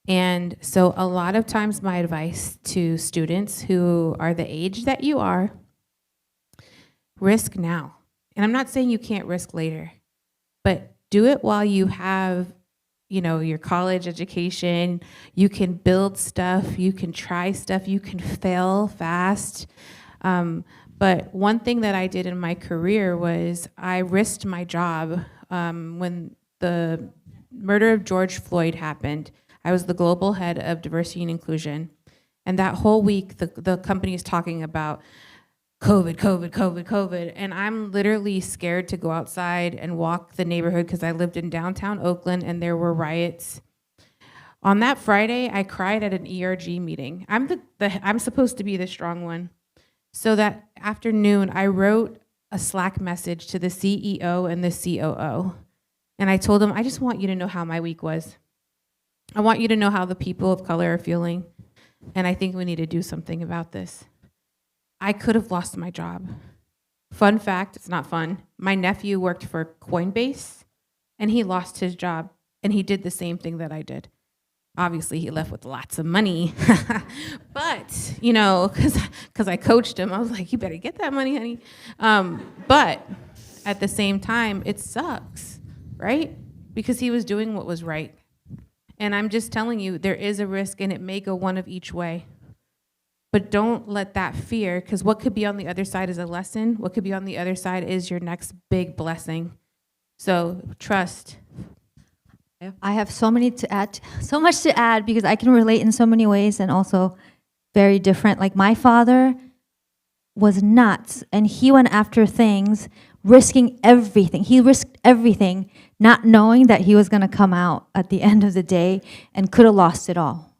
And so a lot of times my advice to students who are the age that you are, risk now. And I'm not saying you can't risk later, but do it while you have, your college education. You can build stuff, you can try stuff, you can fail fast. But one thing that I did in my career was I risked my job when the murder of George Floyd happened. I was the global head of diversity and inclusion. And that whole week, the company is talking about COVID. And I'm literally scared to go outside and walk the neighborhood because I lived in downtown Oakland and there were riots. On that Friday, I cried at an ERG meeting. I'm supposed to be the strong one. So that afternoon, I wrote a Slack message to the CEO and the COO. And I told them, I just want you to know how my week was. I want you to know how the people of color are feeling. And I think we need to do something about this. I could have lost my job. Fun fact, it's not fun. My nephew worked for Coinbase, and he lost his job, and he did the same thing that I did. Obviously, he left with lots of money. But, because I coached him, I was like, you better get that money, honey. But at the same time, it sucks, right? Because he was doing what was right. And I'm just telling you, there is a risk, and it may go one of each way. But don't let that fear, because what could be on the other side is a lesson. What could be on the other side is your next big blessing. So trust. I have so much to add because I can relate in so many ways and also very different. Like my father was nuts and he went after things, risking everything. He risked everything, not knowing that he was going to come out at the end of the day and could have lost it all,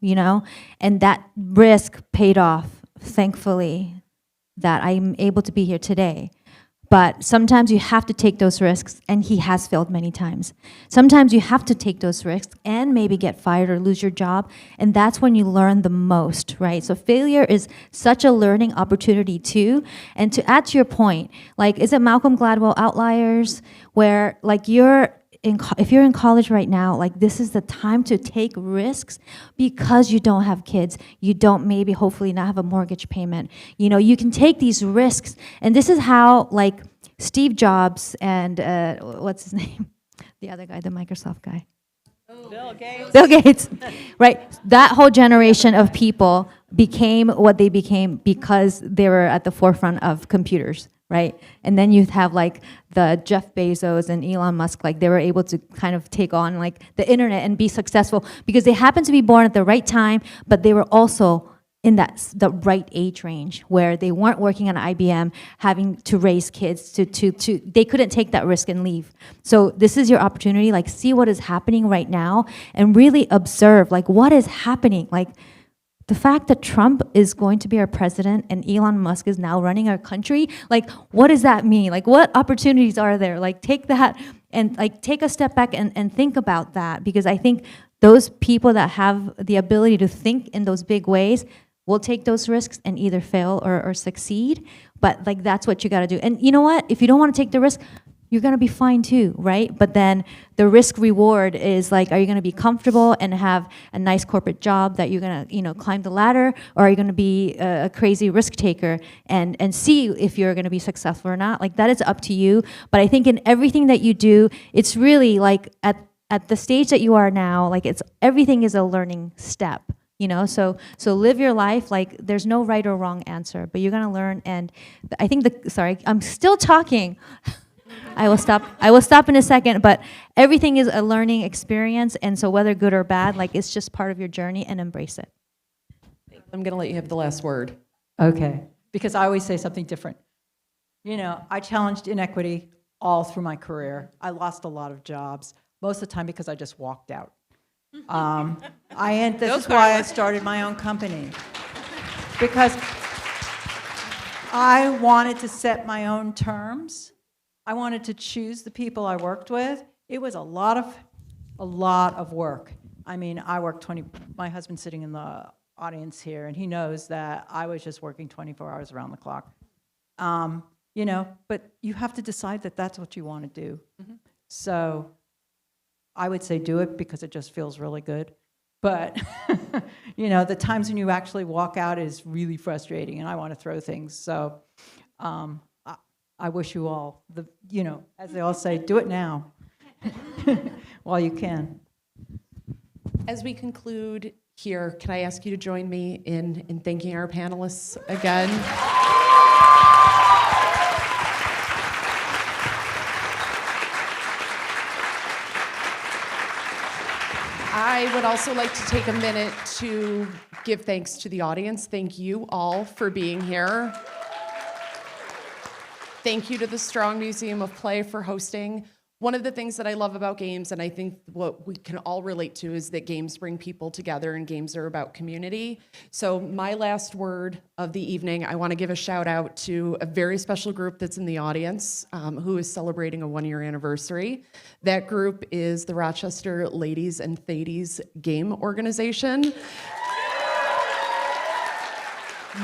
And that risk paid off, thankfully, that I'm able to be here today. But sometimes you have to take those risks, and he has failed many times. Sometimes you have to take those risks and maybe get fired or lose your job, and that's when you learn the most, right? So failure is such a learning opportunity too. And to add to your point, is it Malcolm Gladwell Outliers, where if you're in college right now, this is the time to take risks because you don't have kids. You don't maybe hopefully not have a mortgage payment. You can take these risks. And this is how Steve Jobs and what's his name? The other guy, the Microsoft guy. Bill Gates. Bill Gates, right? That whole generation of people became what they became because they were at the forefront of computers. Right? And then you have the Jeff Bezos and Elon Musk, they were able to kind of take on the internet and be successful because they happened to be born at the right time, but they were also in the right age range where they weren't working on IBM, having to raise kids they couldn't take that risk and leave. So this is your opportunity, like see what is happening right now and really observe like what is happening. Like the fact that Trump is going to be our president and Elon Musk is now running our country, like what does that mean? Like what opportunities are there? Like take that and like take a step back and think about that, because I think those people that have the ability to think in those big ways will take those risks and either fail or succeed. But like that's what you got to do. And you know what? If you don't want to take the risk, you're going to be fine too, right? But then the risk reward is like, are you going to be comfortable and have a nice corporate job that you're going to, climb the ladder, or are you going to be a crazy risk taker and see if you're going to be successful or not? Like that is up to you. But I think in everything that you do, it's really like at the stage that you are now, like everything is a learning step. So live your life like there's no right or wrong answer, but you're gonna learn. And I think I'm still talking. I will stop in a second, but everything is a learning experience, and so whether good or bad, like it's just part of your journey, and embrace it. I'm gonna let you have the last word. Okay, because I always say something different. I challenged inequity all through my career. I lost a lot of jobs, most of the time because I just walked out. This is why I started my own company, because I wanted to set my own terms. I wanted to choose the people I worked with. It was a lot of work. I mean, my husband's sitting in the audience here, and he knows that I was just working 24 hours around the clock. But you have to decide that that's what you want to do. Mm-hmm. So I would say do it because it just feels really good. But, the times when you actually walk out is really frustrating, and I want to throw things. So I wish you all, as they all say, do it now while you can. As we conclude here, can I ask you to join me in thanking our panelists again? I would also like to take a minute to give thanks to the audience. Thank you all for being here. Thank you to the Strong Museum of Play for hosting. One of the things that I love about games, and I think what we can all relate to, is that games bring people together and games are about community. So my last word of the evening, I want to give a shout out to a very special group that's in the audience who is celebrating a 1-year anniversary. That group is the Rochester Ladies and Thadies Game Organization.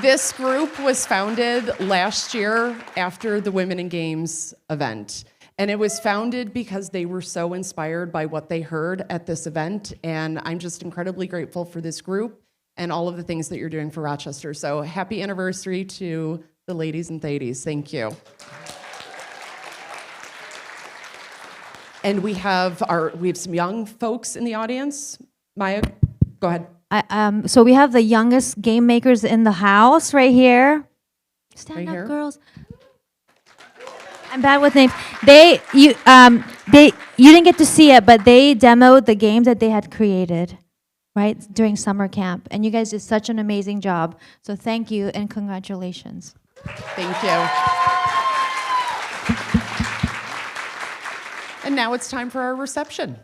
This group was founded last year after the Women in Games event. And it was founded because they were so inspired by what they heard at this event. And I'm just incredibly grateful for this group and all of the things that you're doing for Rochester. So happy anniversary to the Ladies and Thadies. Thank you. And we have some young folks in the audience. Maya, go ahead. So we have the youngest game makers in the house right here. Stand right up, here. Girls. I'm bad with names. You didn't get to see it, but they demoed the game that they had created, right, during summer camp. And you guys did such an amazing job. So thank you and congratulations. Thank you. And now it's time for our reception.